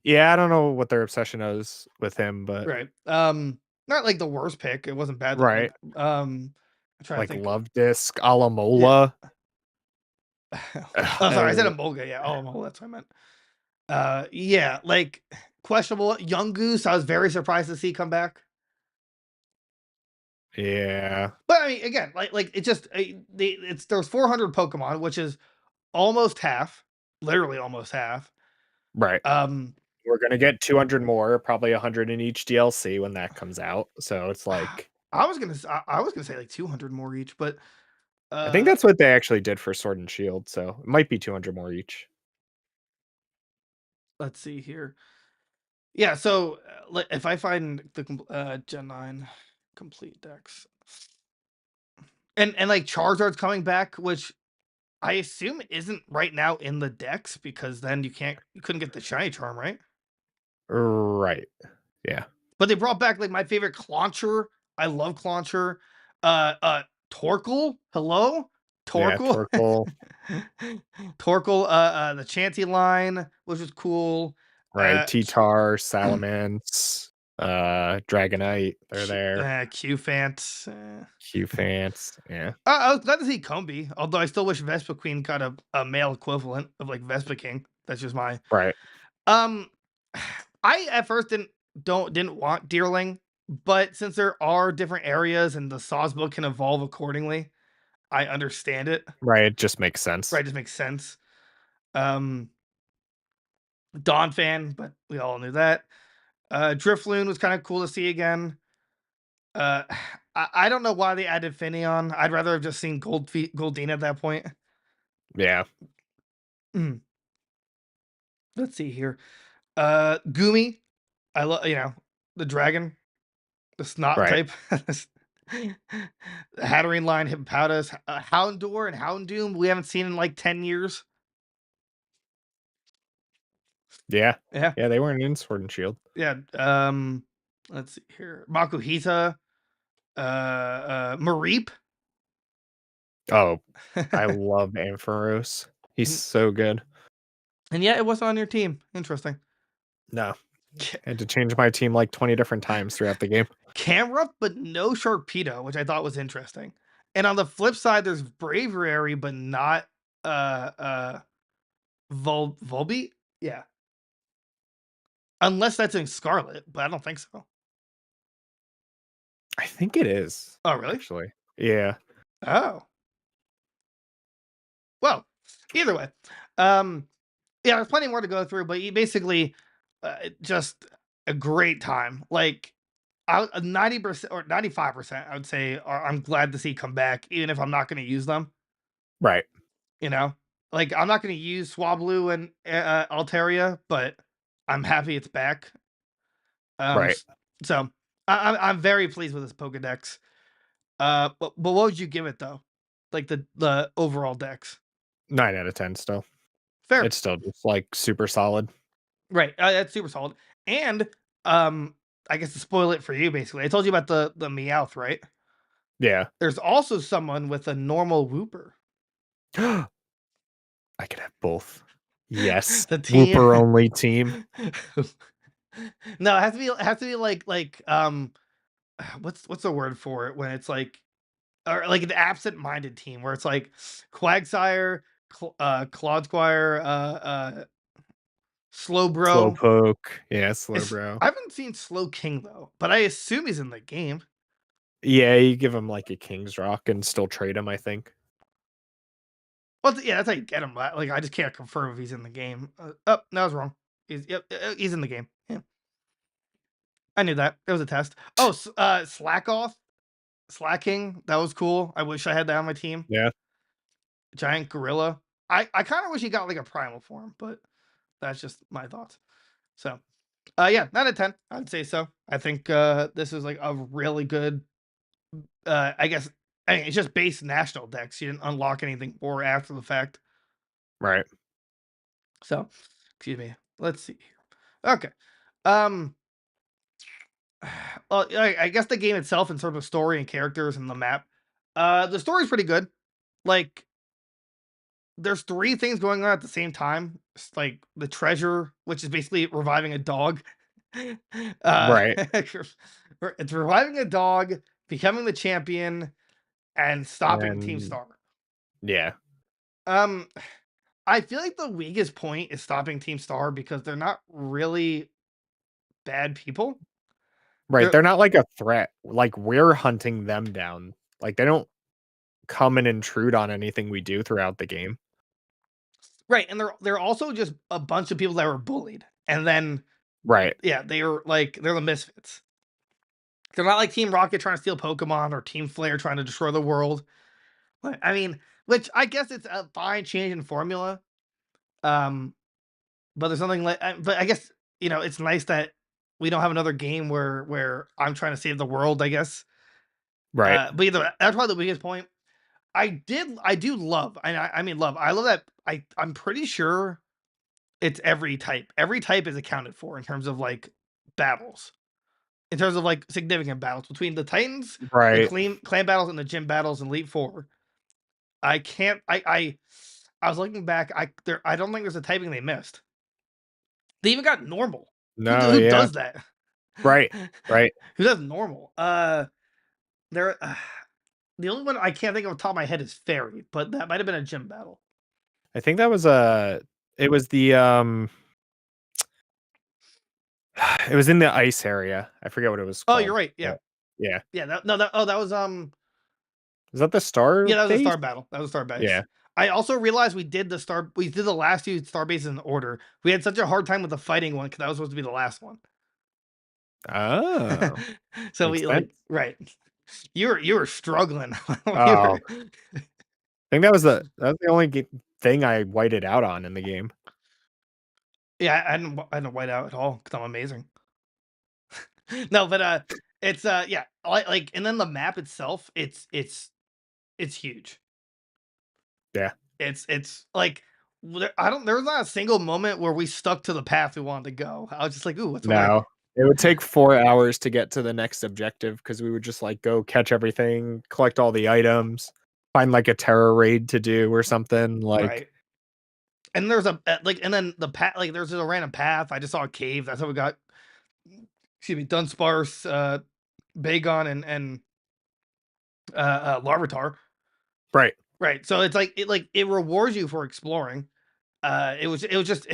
Yeah, I don't know what their obsession is with him, but Right. Not like the worst pick. It wasn't bad. right. I'm trying to Like think. Love Disc, Yeah. Alamola. Oh, sorry, I said Uh, Emolga. Yeah, oh, Emolga, that's what I meant. Yeah, like questionable. Young Goose, I was very surprised to see come back. yeah. But I mean, again, like it just there's 400 Pokemon, which is almost half, literally almost half. Right. Um, We're gonna get 200 more, probably 100 in each DLC when that comes out. So it's like I was gonna say like 200 more each, but I think uh, that's what they actually did for Sword and Shield. So it might be 200 more each. let's see here. Yeah, so if I find the Gen 9 complete decks, and like Charizard's coming back, which I assume isn't right now in the decks because then you couldn't get the shiny charm, right? Right. Yeah. But they brought back like my favorite Clauncher. I love Clauncher. Torkoal. Hello, Yeah, Torkoal. Torkoal, Torkoal. The Chanty line, which was cool. right, Q, T-Tar, Salamence, Dragonite, they're there. Qfant. Q-Fance, yeah, I was glad to see Combi, although I still wish Vespa Queen got a male equivalent of like Vespa King. That's just my right, um. I at first didn't want Deerling, but since there are different areas and the Sawsbook can evolve accordingly, I understand it. right, it just makes sense. Right, it just makes sense. Um, Dawn fan, but we all knew that. Drifloon was kind of cool to see again. Uh, I don't know why they added Finneon. I'd rather have just seen Goldeen at that point. Yeah, Mm, let's see here. Gumi, I love the dragon, the snot right, type. The Hatterene line, Hippopotas, Houndour, and Houndoom. We haven't seen in like 10 years. yeah, Yeah, yeah, they weren't in Sword and Shield. yeah. Let's see here. Makuhita, Mareep. Oh, I love Ampharos. He's and, so good. and yeah, it wasn't on your team. Interesting. No, I had to change my team like 20 different times throughout the game. Camera, but no Sharpedo, which I thought was interesting. And on the flip side, there's Braviary, but not Volbeat. Yeah, unless that's in Scarlet, but I don't think so. I think it is, Oh, really? actually. Yeah, Oh, well. Either way, um, yeah, there's plenty more to go through, but you basically just a great time. Like 90% or 95%, I would say, I'm glad to see come back, even if I'm not going to use them. right, You know, like I'm not going to use Swablu and Altaria, but I'm happy it's back. Um, right. s- so I'm very pleased with this Pokedex. But what would you give it though? Like the overall dex. 9 out of 10 still. Fair, It's still just like super solid. right? That's super solid. And um, I guess to spoil it for you, basically, I told you about the Meowth, right? Yeah. There's also someone with a normal Wooper. I could have both. Yes. The team. Whooper only team. No, it has to be like what's the word for it when it's like or like an absent-minded team where it's like Quagsire, Clodsquire, Slowbro. Slowpoke. Yeah, Slowbro. I haven't seen Slow King though, but I assume he's in the game. Yeah, you give him like a King's Rock and still trade him, I think. Well, yeah, that's how you get him. Like I just can't confirm if he's in the game. Oh, no, I was wrong. He's in the game. Yeah, I knew that. It was a test. Oh, Slack off, Slacking. That was cool. I wish I had that on my team. Yeah. Giant gorilla. I kind of wish he got like a primal form, but that's just my thoughts. So, yeah, 9 out of 10. I'd say so. I think this is like a really good. I guess I mean, it's just base national decks. You didn't unlock anything more after the fact. Right. So, excuse me. Let's see here. Okay. Um. Well, I guess the game itself, in sort of story and characters and the map, the story's pretty good. Like there's 3 things going on at the same time. It's like the treasure, which is basically reviving a dog. Right. It's reviving a dog, becoming the champion, and stopping Team And Star. yeah. Um, I feel like the weakest point is stopping Team Star because they're not really bad people. Right. They're They're not like a threat. Like we're hunting them down. Like they don't come and intrude on anything we do throughout the game. right, and they're also just a bunch of people that were bullied, and then Right. yeah, they're the misfits. They're not like Team Rocket trying to steal Pokemon or Team Flare trying to destroy the world. I mean, which I guess it's a fine change in formula. Um, but there's something like but I guess, it's nice that we don't have another game where I'm trying to save the world, I guess. Right. But either that's probably the biggest point. I do love, and I mean love. I love that I'm pretty sure it's every type. Every type is accounted for in terms of like battles. In terms of like significant battles between the Titans, the Right. clan battles, and the gym battles in Elite Four. I can't. I was looking back. I don't think there's a typing they missed. They even got normal. No, Who yeah. does that? Right. Right. Who does normal? There. The only one I can't think of off the top of my head is Fairy, but that might have been a gym battle. I think that was it was the it was in the ice area. I forget what it was Oh, you're called. right. Yeah, But yeah. yeah. No, that was Is that the star yeah, that was a base? star battle. That was a star base. Yeah. I also realized we did the last two star bases in order. We had such a hard time with the fighting one because that was supposed to be the last one. Oh, So makes we sense. like right. You were struggling. You Oh, were, I think that was the only thing I whited out on in the game. yeah, I didn't white out at all because I'm amazing. No, but it's yeah, like and then the map itself, it's huge. Yeah. It's like I don't. There was not a single moment where we stuck to the path we wanted to go. I was just like, ooh, what's over there? No. It would take 4 hours to get to the next objective because we would just, like, go catch everything, collect all the items, find, like, a terror raid to do or something, like Right. And there's like, and then the path, like, there's a random path. I just saw a cave. That's how we got, excuse me, Dunsparce, Bagon, and Larvitar. right. Right. So it's like it rewards you for exploring. It was just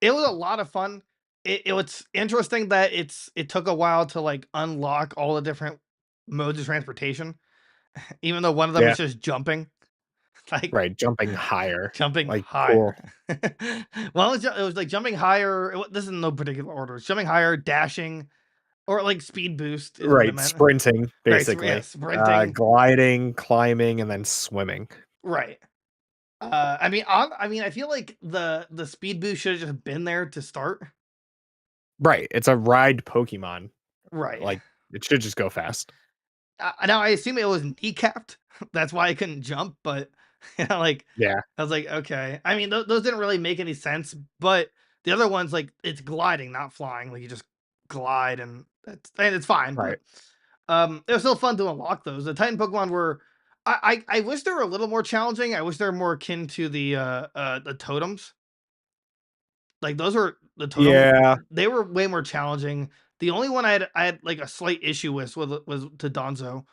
it was a lot of fun. It was interesting that it took a while to like unlock all the different modes of transportation, even though one of them Yeah, is just jumping, like right, jumping higher. jumping Like, cool. higher. Well, it was like jumping higher. This is in no particular order. It's jumping higher, dashing, or like speed boost is what it Right, meant. sprinting, Right. So yeah, basically. sprinting. Gliding, climbing, and then swimming. Right. I mean, I feel like the speed boost should have just been there to start. Right, it's a ride Pokemon, Right. like, it should just go fast. Now I assume it was kneecapped. That's why I couldn't jump, but like Yeah, I was like, okay. I mean, those didn't really make any sense, but the other ones, like it's gliding, not flying. Like you just glide, and it's fine. right. But it was still fun to unlock those. The Titan Pokemon were. I wish they were a little more challenging. I wish they were more akin to the totems. Like those were the totems. Yeah, They were way more challenging. The only one I had like a slight issue with was to Donzo.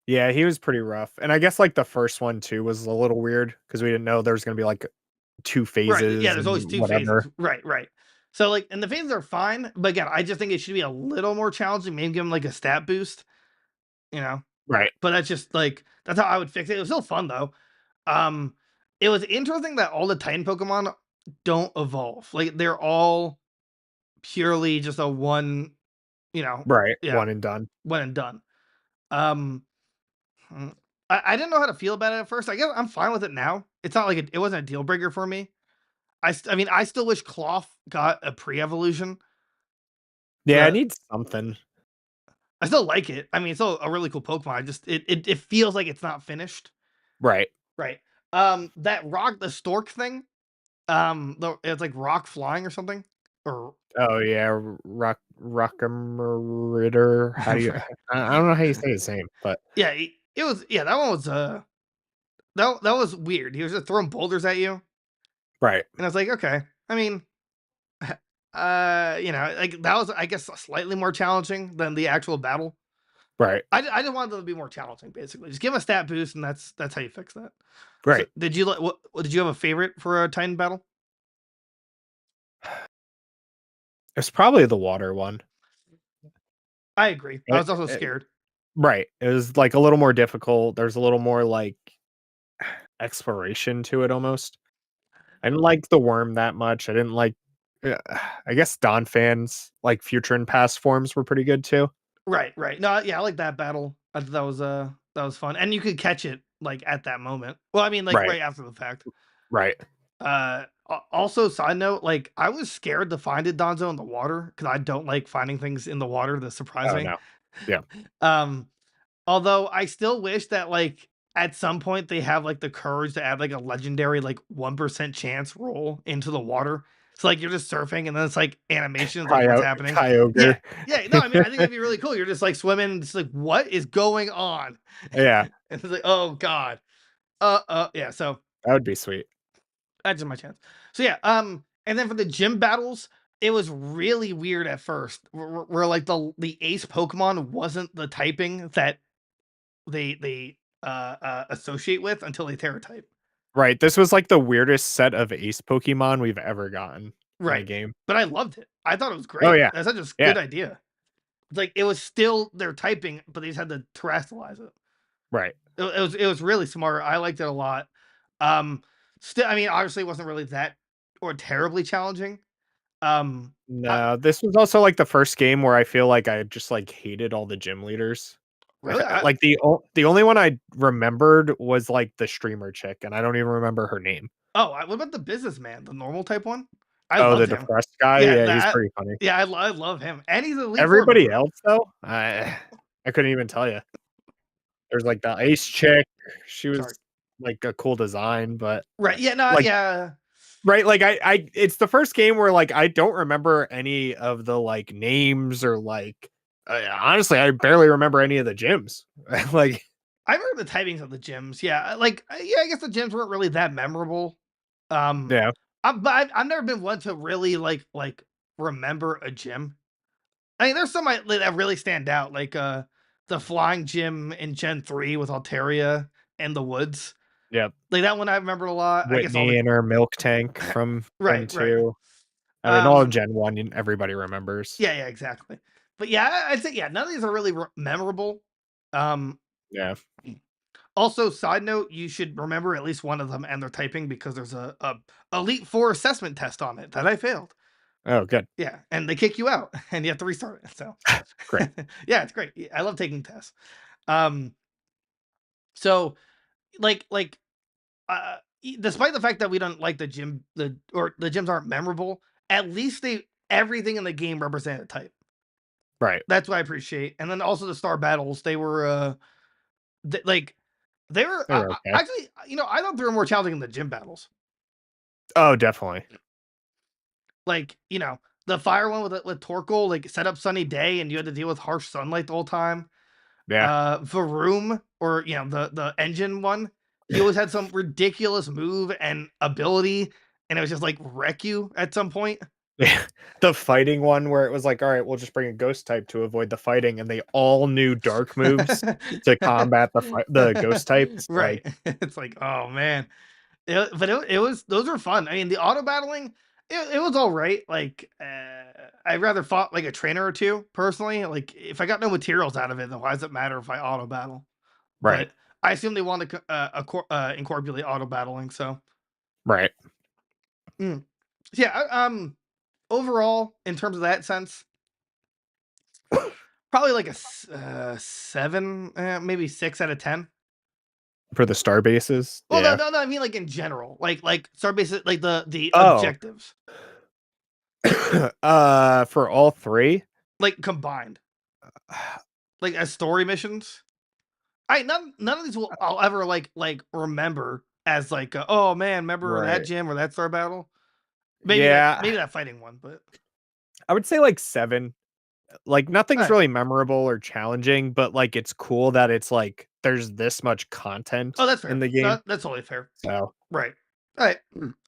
yeah, he was pretty rough, and I guess, like, the first one too was a little weird because we didn't know there was gonna be, like, 2 Right, yeah, phases there's always and 2 phases. whatever. Right, right. So, like and the phases are fine, but again, I just think it should be a little more challenging, maybe give them, like, a stat boost, you know? Right, But that's just, like that's how I would fix it. It was still fun, though. Um, it was interesting that all the Titan Pokemon don't evolve. Like, they're all purely just a one, right, yeah, one and done. one and done. Um, mm, I didn't know how to feel about it at first. I guess I'm fine with it now. It's not like it wasn't a deal breaker for me. I mean, I still wish Cloth got a pre-evolution. Yeah, it The needs something. I still like it. I mean, it's still a really cool Pokemon. I just it feels like it's not finished. Right. Right. That rock, the stork thing. It's like rock flying or something. Or Oh, yeah, Rock'em how do you I don't know how you say his name, but yeah, it was yeah. That one was that was weird. He was just throwing boulders at you, right, and I was like, okay. I mean, like that was I guess slightly more challenging than the actual battle. right, I just wanted them to be more challenging, basically. Just give 'em a stat boost, and that's how you fix that. So, right. did you did you have a favorite for a Titan battle? It's probably the water one. I agree. I Eh was also eh scared. right, it was, like, a little more difficult, there's a little more, like, exploration to it almost. I didn't like the worm that much, I didn't like uh, I guess Donphan's, like, future and past forms were pretty good too. Right, right. No, yeah, I like that battle. I thought that was fun, and you could catch it like at that moment. Well, I mean, like Right, right after the fact. right. Also, side note, like, I was scared to find a Donzo in the water because I don't like finding things in the water that surprise Oh, me. no. Yeah. Um, Although I still wish that, like, at some point they have, like, the courage to add, like, a legendary, like, 1% chance roll into the water. So, like, you're just surfing and then it's, like, animations, like, what's happening. Yeah. Kyogre. Yeah, no, I mean, I think it'd be really cool. You're just, like, swimming and it's like, "What is going on?" Yeah, And it's like, "Oh god." Yeah, so that would be sweet. that's just my chance. So, yeah, and then for the gym battles, it was really weird at first where, like, the ace Pokemon wasn't the typing that they associate with until they Terra type. Right, this was, like, the weirdest set of ace Pokemon we've ever gotten in a Right. game. But I loved it. I thought it was Oh, great. yeah. That's such a Yeah, good idea. It's like it was still their typing, but they just had to terrestrialize it. right. It was really smart. I liked it a lot. Um, Still, I mean, obviously, it wasn't really that or terribly challenging. I, No, this was also, like, the first game where I feel like I just, like, hated all the gym leaders. really, Like, the only one I remembered was, like, the streamer chick, and I don't even remember her name. what about the businessman, the normal type one? I Oh, the loved him. depressed guy? Yeah, Yeah, he's that. pretty funny. Yeah, I love him, and he's an Elite Four Everybody member. else, though, I couldn't even tell you. There's, like, the ace chick. She Sorry. was, like, a cool design, but, Right. Yeah. No. like Yeah. right, like, I it's the first game where, like, I don't remember any of the, like, names or, like, honestly, I barely remember any of the gyms. Like I remember the typings of the gyms. Yeah, yeah, I guess the gyms weren't really that memorable. Um, yeah, but I've never been one to really remember a gym. I mean, there's some that really stand out, like the flying gym in Gen 3 with Altaria and the woods. yep. Like that one I remember a lot. I guess all Whitney the and her milk tank from Gen right, right. 2. I mean, all of Um, Gen 1, everybody remembers. yeah, yeah, exactly. But yeah, I'd say yeah, none of these are really memorable. Um, Yeah. Also, side note, you should remember at least one of them and their typing because there's a Elite Four assessment test on it that I failed. Oh, good. Yeah, and they kick you out and you have to restart it. So, Great. yeah, it's great. I love taking tests. Um, so like despite the fact that we don't like the gym, the gyms aren't memorable, at least they everything in the game represented a type. Right. That's what I appreciate. And then also the star battles, they were like they were They were okay. actually, I thought they were more challenging than the gym battles. Oh, definitely. Like, the fire one with Torkoal, like, set up sunny day, and you had to deal with harsh sunlight the whole time. Yeah. Varoom, or, the engine one, he always had some ridiculous move and ability, and it was just, like, wreck you at some point. Yeah. The fighting one where it was like, "Alright, we'll just bring a ghost type to avoid the fighting," and they all knew dark moves to combat the ghost types, Right. like It's like, "Oh, man." But it was those were fun. I mean, the auto battling, it was all right. Like, I'd rather fought like a trainer or two personally. Like, if I got no materials out of it, then why does it matter if I auto battle? right, But I assume they want to incorporate auto battling. So, right. mm. Yeah. Overall, in terms of that sense, probably like a 7, maybe 6 out of 10. For the star bases? Well, no, Yeah. no, no. I mean, like in general, like start basic, like the Oh. objectives, For all 3? like combined, like as story missions. I none of these will I'll ever remember as oh man, remember that Right. gym or that star battle? Yeah, Maybe that fighting one, but I would say, like, 7. Like, all nothing's right. really memorable or challenging, but, like, it's cool that it's, like, there's this much Oh, content that's in fair. the game, That's totally fair. so Right. All right.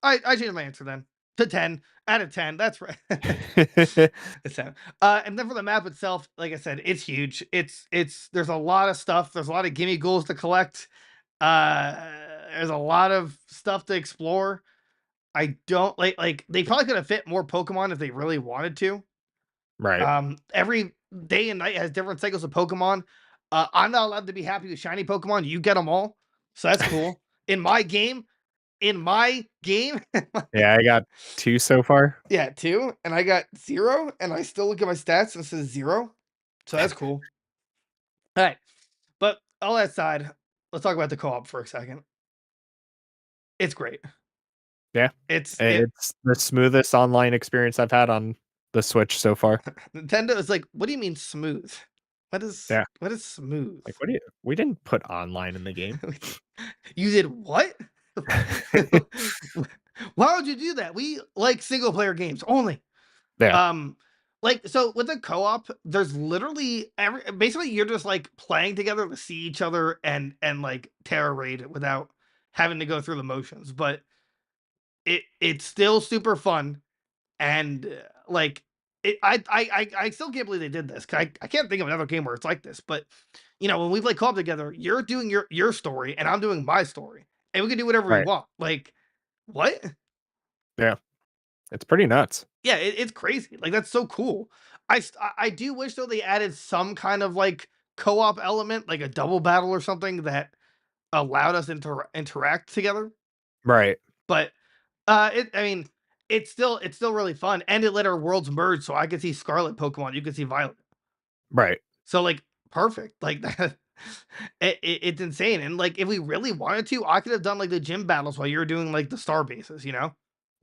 I changed my answer then to 10 out of 10. That's right. It's 10. And then for the map itself, like I said, it's huge. It's there's a lot of stuff. There's a lot of gimme ghouls to collect. Uh, there's a lot of stuff to explore. I don't like they probably could have fit more Pokemon if they really wanted to. Right. Every day and night has different cycles of Pokemon. I'm not allowed to be happy with shiny Pokemon. You get them all, so that's cool. In my game, in my game, Yeah, I got 2 so far. yeah, two, and I got 0, and I still look at my stats and it says 0, so that's cool. All right, but all that aside, let's talk about the co-op for a second. It's great. Yeah. It's it It's the smoothest online experience I've had on the Switch so far. Nintendo is like, "What do you mean smooth? Yeah. What is smooth?" Like, what do you we didn't put online in the game. You did what? Why would you do that? We like single player games only. Yeah. Um, like, so with the co-op, there's literally basically you're just like playing together to see each other and like terror raid without having to go through the motions. But it's still super fun and like I still can't believe they did this. 'Cause I can't think of another game where it's like this. But you know, when we play co-op together, you're doing your story and I'm doing my story, and we can do whatever we Right. want. Like what? Yeah. It's pretty nuts. Yeah, it's crazy. Like that's so cool. I do wish though they added some kind of like co-op element, like a double battle or something that allowed us interact together. Right. But I mean, it's still really fun, and it let our worlds merge, so I could see Scarlet Pokemon, you could see Violet. Right. So like perfect, like that. It's insane, and like if we really wanted to, I could have done like the gym battles while you're doing like the star bases, you know?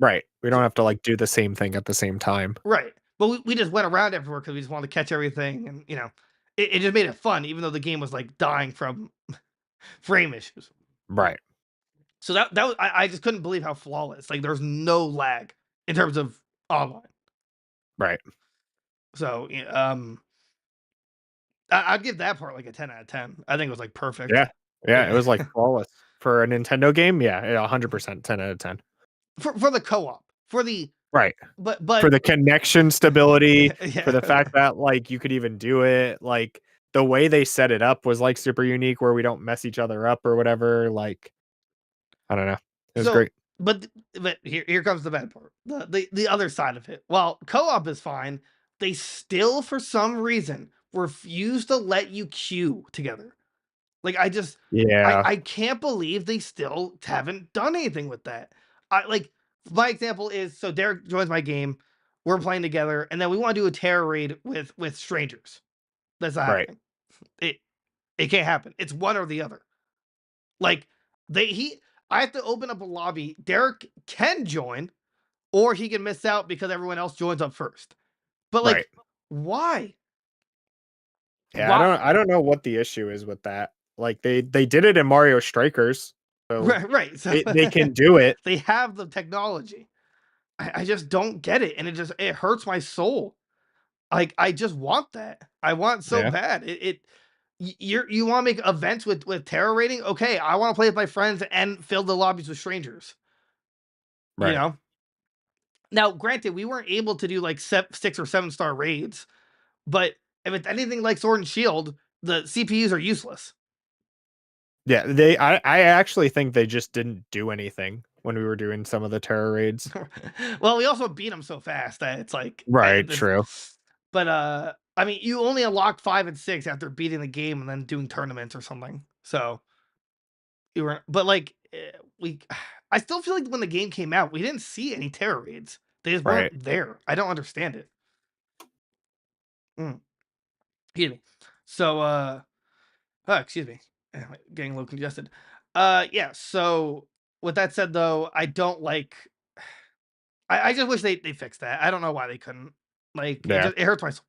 Right. We don't So have to, like, do the same thing at the same time. right, but we just went around everywhere because we just wanted to catch everything, and you know, it just made it fun, even though the game was like dying from frame issues. Right. So that was I just couldn't believe how flawless. Like there's no lag in terms of online. Right. So yeah, I'd give that part like a 10 out of 10. I think it was like perfect. Yeah. Yeah, it Yeah. was, like, flawless. For a Nintendo game, yeah, 100% 10 out of 10. For the co-op, for the Right. but For the connection stability, for the yeah. fact that, like, you could even do it, like, the way they set it up was, like, super unique where we don't mess each other up or whatever, like, I don't know. It was So great. but here comes the bad part. The other side of it. While co-op is fine, they still for some reason refuse to let you queue together. Like I just Yeah. I can't believe they still haven't done anything with that. I like my example is so Derek joins my game, we're playing together, and then we want to do a terror raid with strangers. That's not Right. happening. It it can't happen. It's one or the other. Like I have to open up a lobby. Derek can join, or he can miss out because everyone else joins up first. But Right. like, why? Yeah, Why? I don't know what the issue is with that. Like, they did it in Mario Strikers, so Right, right. So they can do it. they have the technology. I just don't get it, and it hurts my soul. Like I just want that. I want so Yeah. bad. You want to make events with terror rating? Okay, I want to play with my friends and fill the lobbies with strangers. You Right. know. Now, granted, we weren't able to do like 6 or 7 star raids, but if it's anything like Sword and Shield, the CPUs are useless. Yeah, I actually think they just didn't do anything when we were doing some of the terror raids. Well, we also beat them so fast that it's like, Right, true. but I mean, you only unlock 5 and 6 after beating the game and then doing tournaments or something. So you were, but like we, I still feel like when the game came out, we didn't see any terror raids. They just Right. weren't there. I don't understand it. Mm, excuse me. So excuse me. Getting a little congested. Yeah. So with that said, though, I don't like. I just wish they fixed that. I don't know why they couldn't. Like Yeah. it hurts my soul.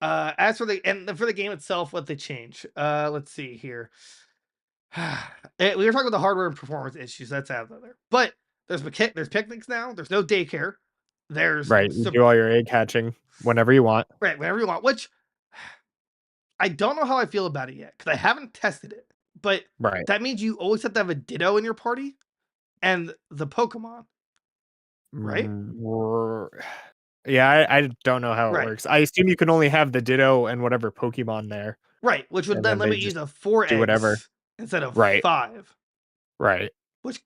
As for for the game itself, what they change. Let's see here. We were talking about the hardware and performance issues. That's out of there. But there's picnics now. There's no daycare. There's Right, you do all your egg hatching whenever you want. right whenever you want. Which I don't know how I feel about it yet because I haven't tested it. But Right. that means you always have to have a Ditto in your party and the Pokemon, right? R Yeah, I don't know how it Right. works. I assume you can only have the Ditto and whatever Pokemon there, Right. Which would and then then they limit you just to 4 do whatever. eggs instead of Right, 5, right, which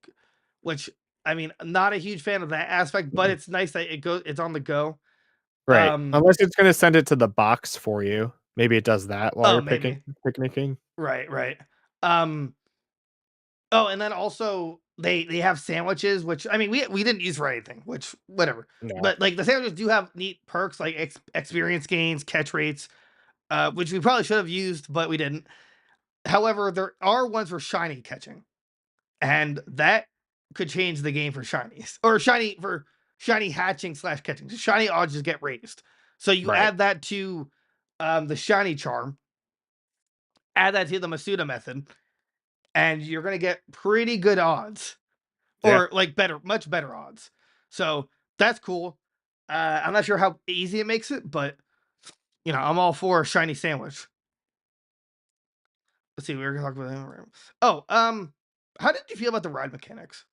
which I mean, not a huge fan of that aspect, but it's nice that it's on the go. right. Um, Unless it's gonna send it to the box for you. Maybe it does that while oh, you're picking maybe. picnicking. Right, right. Um, oh, and then also they have sandwiches, which I mean, we didn't use for anything, which whatever. No. But like the sandwiches do have neat perks like experience gains, catch rates, which we probably should have used, but we didn't. However, there are ones for shiny catching, and that could change the game for shinies or shiny hatching slash catching. So shiny odds just get raised. So you Right. add that to the shiny charm, add that to the Masuda method, and you're gonna get pretty good odds, Yeah. or like better, much better odds. So that's cool. I'm not sure how easy it makes it, but I'm all for a shiny sandwich. Let's see, we were gonna talk about. Oh, how did you feel about the ride mechanics?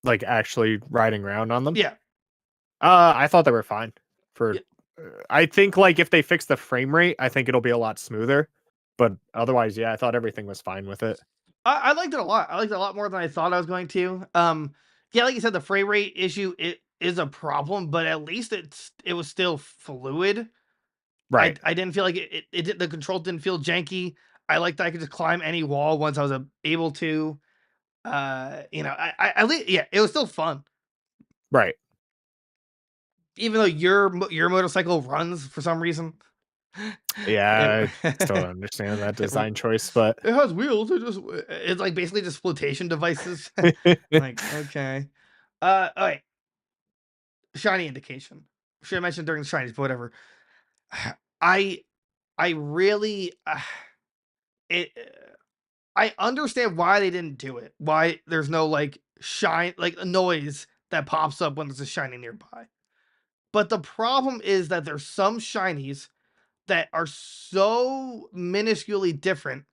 Like actually riding around on them. Yeah, I thought they were fine for yeah. I think, like, if they fix the frame rate, I think it'll be a lot smoother, but otherwise, yeah, I thought everything was fine with it. I liked it a lot. I liked it a lot more than I thought I was going to. Yeah, like you said, the frame rate issue it is a problem, but at least it was still fluid. I Right, I didn't feel like the control didn't feel janky. I liked that I could just climb any wall once I was able to. Yeah, it was still fun, right. even though your motorcycle runs for some reason. It, Yeah, I still don't understand that it design choice, but has wheels. It's like basically just flotation devices. Like okay, all right. Shiny indication. Should have mentioned during the shinies, but whatever. I I really it. I understand why they didn't do it. Why there's no like shine like a noise that pops up when there's a shiny nearby. But the problem is that there's some shinies that are so minusculely different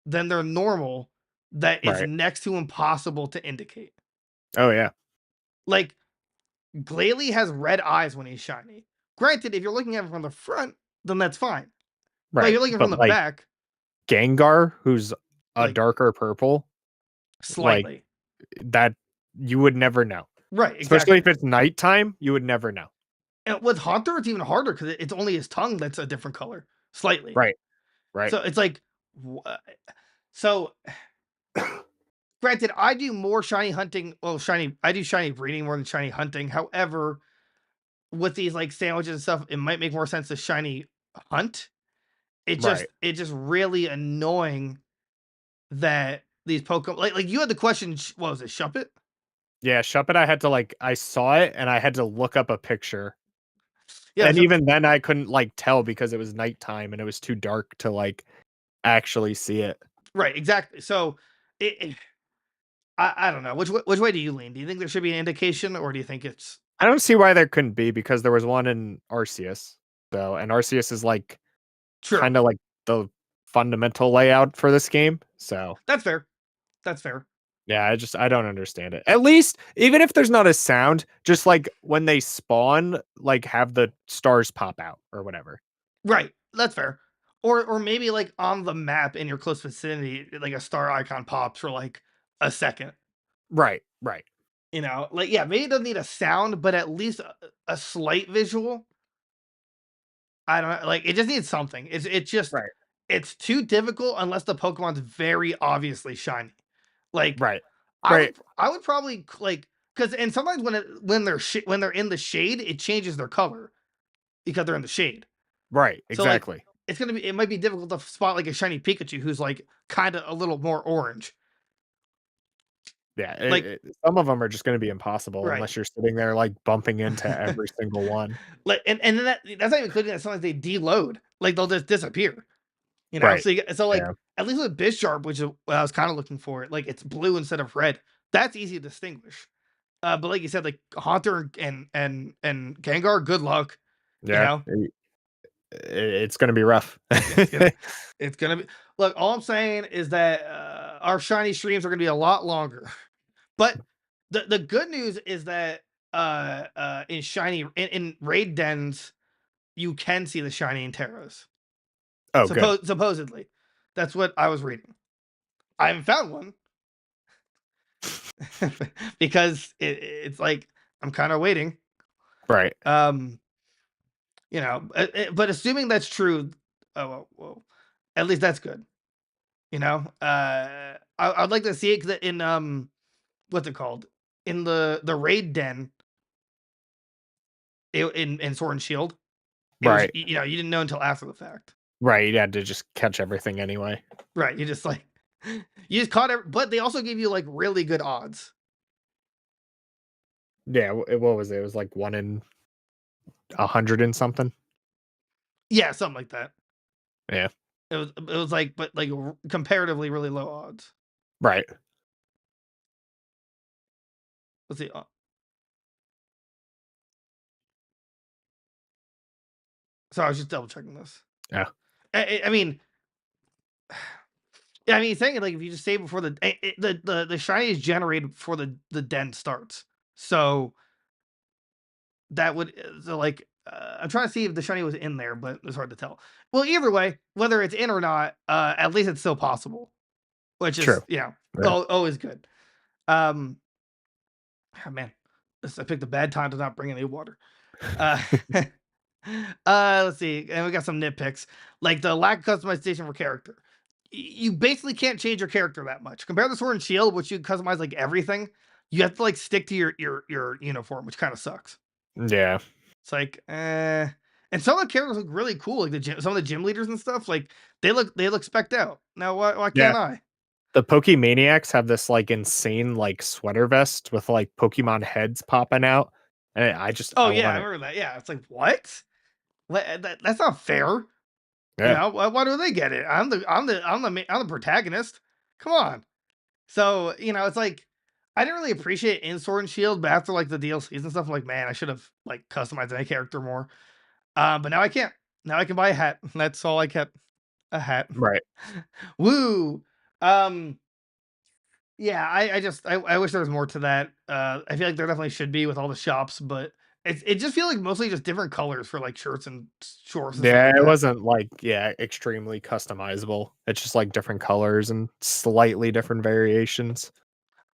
than their normal that it's right. next to impossible to indicate. Oh, yeah, Like Glalie has red eyes when he's shiny. Granted, if you're looking at it from the front, then that's fine. But if right, you're looking from but, the like, back, Gengar, who's a like darker purple, like, slightly. that you would never know. Right, Especially if exactly. it's nighttime, you would never know. And with Haunter, it's even harder because it's only his tongue that's a different color, slightly. Right, right, So it's like, so granted, I do more shiny hunting. Well, I do shiny breeding more than shiny hunting. However, with these like sandwiches and stuff, it might make more sense to shiny hunt. right. It's just really annoying that these Pokemon like you had the question. What was it, Shuppet? Yeah, Shuppet, I saw it and I had to look up a picture. Yeah. And So even then I couldn't, like, tell because it was nighttime and it was too dark to, like, actually see it. right, exactly. So it I don't know which way do you lean? Do you think there should be an indication, or do you think it's I don't see why there couldn't be because there was one in Arceus, though, and Arceus is, like, true? kinda like the fundamental layout for this game, so, That's fair. That's fair. yeah, I don't understand it. At least, even if there's not a sound, just, like, when they spawn, like, have the stars pop out or whatever. Right. That's fair. Or maybe like on the map in your close vicinity, like a star icon pops for like a second. Right, right, Like yeah, maybe it doesn't need a sound, but at least a slight visual. I don't know. Like it just needs something. It's just right, it's too difficult unless the Pokemon's very obviously shiny. Like right, right, I would probably like because and sometimes when they're in the shade, it changes their color because they're in the shade. right, So like exactly. it might be difficult to spot like a shiny Pikachu who's like kind of a little more orange. Yeah, Like some of them are just gonna be impossible right. unless you're sitting there, like, bumping into every single one. Like and then that's not even including that sometimes they deload. Like they'll just disappear. Right. So like Yeah. at least with Bisharp, which is what I was kind of looking for, like it's blue instead of red. That's easy to distinguish. But like you said, like Haunter and Gengar, good luck. You Yeah, know, it's gonna be rough. it's gonna it's gonna be. Look, all I'm saying is that our shiny streams are gonna be a lot longer. But the good news is that in shiny in raid dens you can see the shiny in Terras. Oh, good. Supposedly, that's what I was reading. I haven't found one because it's like I'm kind of waiting. Right, Um, but assuming that's true, oh well, at least that's good. I'd like to see it in what's it called in the raid den in Sword and Shield. It was right, you didn't know until after the fact, right, you had to just catch everything anyway. right? You just like. You just caught but they also gave you, like, really good odds. Yeah, what was it? It was like 1 in 100 and something? Yeah, something like that. Yeah, It was like but, like, comparatively really low odds. right. Let's see, so I was just double checking this. Yeah, I mean yeah, I mean, saying it like if you just save before the shiny is generated before the den starts. So that would so like I'm trying to see if the shiny was in there, but it's hard to tell. Well, either way, whether it's in or not, at least it's still possible, which true. is Yeah. always good. Um, oh, man, I picked a bad time to not bring any water. Uh, let's see, and we got some nitpicks like the lack of customization for character. You basically can't change your character that much. Compare the Sword and Shield, which you can customize like everything. You have to like stick to your uniform, which kind of sucks. Yeah. It's like, and some of the characters look really cool, like some of the gym leaders and stuff. Like they look specked out. Now why Yeah. can't I? The Pokemaniacs have this, like, insane, like, sweater vest with, like, Pokemon heads popping out, and Oh I yeah, I want it. remember that. Yeah, it's like what? That's not fair. You Yeah. know why do they get it? I'm the protagonist. Come on. So it's like I didn't really appreciate in Sword and Shield, but after like the DLCs and stuff, I'm like man, I should have like customized my character more. But now I can't. Now I can buy a hat. That's all I kept. A hat. Right. Woo. Um, yeah, I wish there was more to that. I feel like there definitely should be with all the shops, but it just feel like mostly just different colors for like shirts and shorts and stuff Yeah, like it that. wasn't, like, yeah, extremely customizable. It's just, like, different colors and slightly different variations.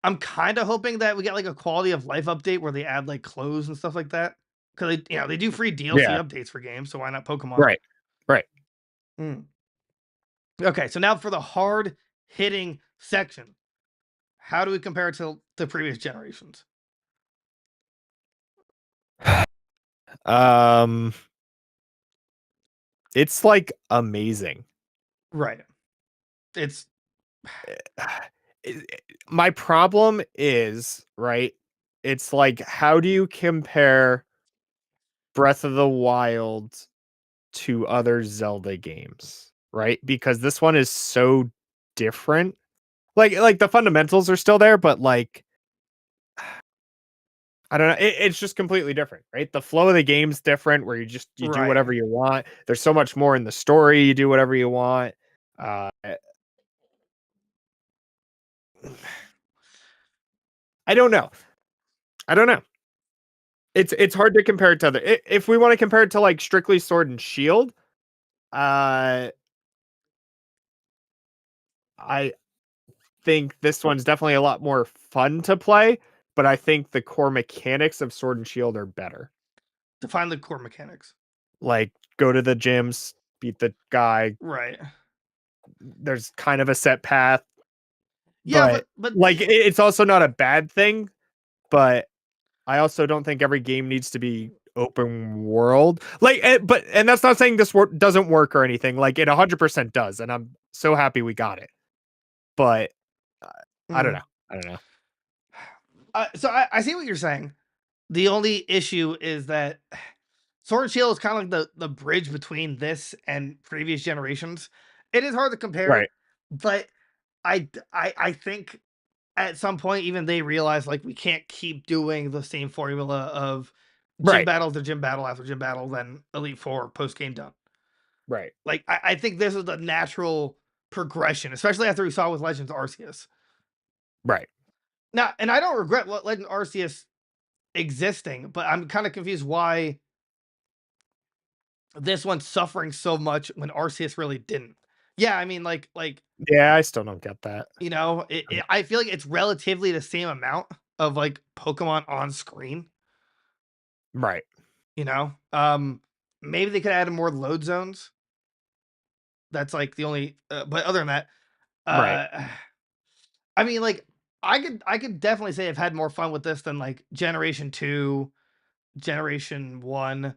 I'm kind of hoping that we get like a quality of life update where they add like clothes and stuff like that. Because they do free DLC Yeah. updates for games, so why not Pokemon? Right. Right. Mm. Okay, so now for the hard hitting section, how do we compare it to the previous generations? Um, it's, like, amazing. Right. It's My problem is, right, it's like, how do you compare Breath of the Wild to other Zelda games, right? Because this one is so different. Like, the fundamentals are still there, but, like, I don't know, it's just completely different, right? The flow of the game's different where you do right. whatever you want. There's so much more in the story, you do whatever you want. Uh, I don't know. I don't know. It's hard to compare it to other if we wanna compare it to, like, strictly Sword and Shield, uh, I think this one's definitely a lot more fun to play, but I think the core mechanics of Sword and Shield are better. Define the core mechanics. Like, go to the gyms, beat the guy, Right. there's kind of a set path, Yeah, but, like, it's also not a bad thing, but I also don't think every game needs to be open world. Like, and that's not saying this doesn't work or anything. Like, it 100% does, and I'm so happy we got it. But uh, I don't mm. know. I don't know. So I see what you're saying. The only issue is that Sword and Shield is kind of like the bridge between this and previous generations. It is hard to compare, Right. but I think at some point even they realize like we can't keep doing the same formula of gym Right. battle to gym battle after gym battle, then Elite Four post game done. Right. Like I think this is the natural progression, especially after we saw with Legends Arceus. Right. Now, and I don't regret Legend Arceus existing, but I'm kind of confused why this one's suffering so much when Arceus really didn't. Yeah, I mean, like Yeah, I still don't get that. I feel like it's relatively the same amount of like Pokemon on screen. Right. Maybe they could add more load zones. That's like the only, but other than that, Right. uh, I mean, like I could definitely say I've had more fun with this than like Generation Two, Generation One.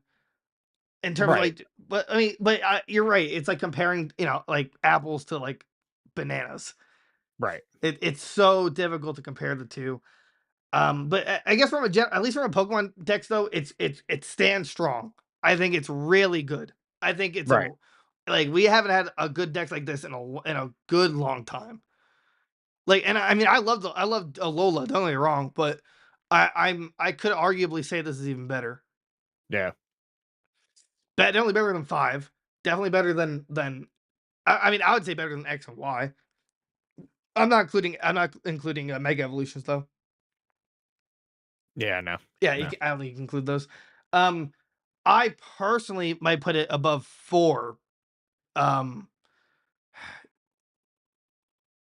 In terms of Right. like, but I mean, but you're right. It's like comparing, like apples to like bananas. Right. It's so difficult to compare the two. But I guess at least from a Pokemon dex though, it stands strong. I think it's really good. I think it's Right. a like we haven't had a good dex like this in a good long time. Like, and I mean, I loved Alola. Don't get me wrong, but I could arguably say this is even better. Yeah. Definitely better than 5. Definitely better than I mean, I would say better than X and Y. I'm not including Mega Evolutions though. Yeah, no. Yeah, No. I don't think you can include those. Um, I personally might put it above 4. Um,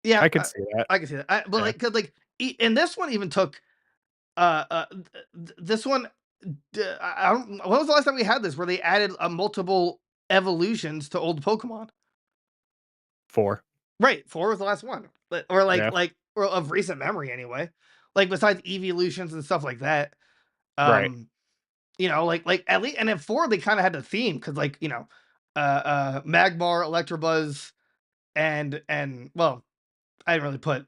yeah, I could see that. I can see that. But Yeah. like, cause like, and this one even took this one. I don't. When was the last time we had this where they added multiple evolutions to old Pokemon? 4. Right, 4 was the last one, or Yeah. or of recent memory anyway. Like besides evolutions and stuff like that. Right. Um, like at least, and at 4 they kind of had the theme because like Magmar, Electabuzz, and well, I didn't really put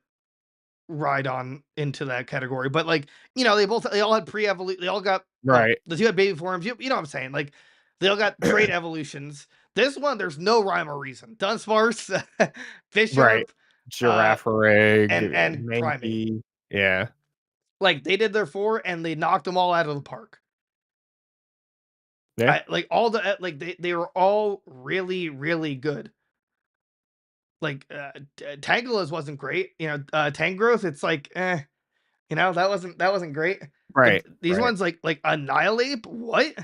Rhydon into that category, but like they all had pre-evolution. They all got well, Right. the two had baby forms. You know what I'm saying? Like they all got trait evolutions. This one, there's no rhyme or reason. Dunsparce, Right. Bishop, uh, Girafarig, and Primate. Mankey. Yeah. Like they did their 4 and they knocked them all out of the park. Yeah. I like all the like they were all really really good. Like Tangela wasn't great, Tangrowth. It's like, that wasn't great. But Right. these Right. ones like Annihilate. What?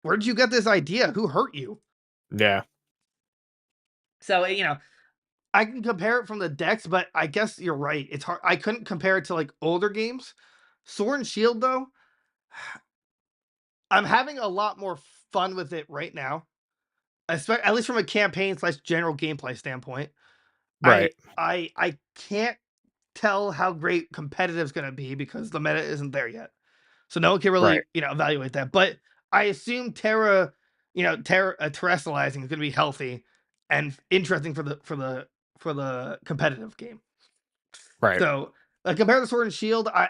Where did you get this idea? Who hurt you? Yeah. So I can compare it from the decks, but I guess you're right. It's hard. I couldn't compare it to like older games. Sword and Shield though, I'm having a lot more fun with it right now. At least from a campaign slash general gameplay standpoint. Right. I can't tell how great competitive's gonna be because the meta isn't there yet. So no one can Right. really, evaluate that. But I assume terrestrializing is gonna be healthy and interesting for the competitive game. Right. So compared to Sword and Shield, I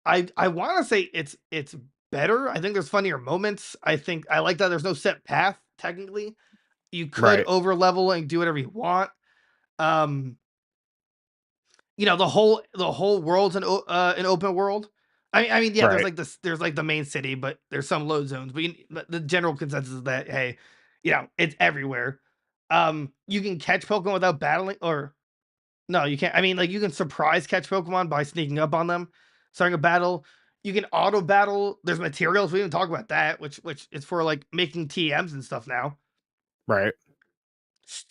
want to say it's better. I think there's funnier moments. I think I like that there's no set path. Technically, you could Right. over level and do whatever you want. Um, the whole world's an open world. I mean, yeah, Right. there's like the main city, but there's some load zones. But the general consensus is that hey, it's everywhere. You can catch Pokemon without battling, or no, you can't. I mean, like you can surprise catch Pokemon by sneaking up on them, starting a battle. You can auto battle. There's materials. We didn't talk about that, which is for like making TMs and stuff now. Right.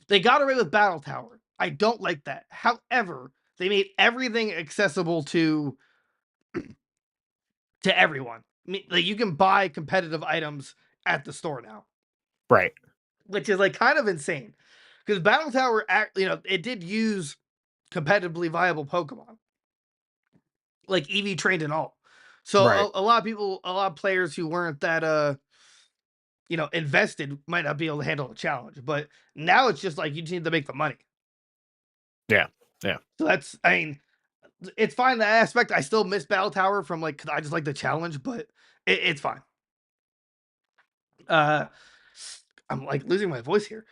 They got away with Battle Tower. I don't like that. However, they made everything accessible to everyone. I mean, like you can buy competitive items at the store now, Right. which is like kind of insane. Because Battle Tower, it did use competitively viable Pokemon, like EV trained and all. So Right. a lot of people, a lot of players who weren't that invested might not be able to handle the challenge. But now it's just like you just need to make the money. Yeah. Yeah. So I mean, it's fine that aspect. I still miss Battle Tower from like 'cause I just like the challenge, but it's fine. Uh, I'm like losing my voice here.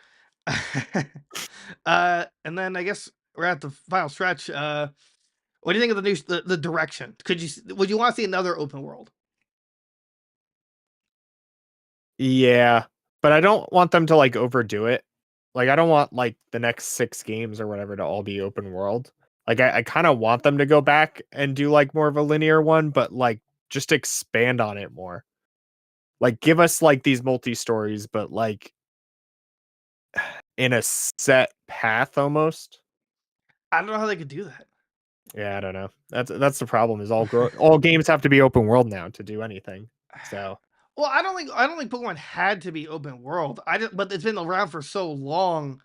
And then I guess we're at the final stretch. What do you think of the direction? Would you want to see another open world? Yeah. But I don't want them to like overdo it. Like I don't want like the next 6 games or whatever to all be open world. Like I kind of want them to go back and do like more of a linear one, but like just expand on it more. Like give us like these multi stories, but like in a set path almost. I don't know how they could do that. Yeah, I don't know. That's the problem is all games have to be open world now to do anything. So, Well, I don't think Pokemon had to be open world. But it's been around for so long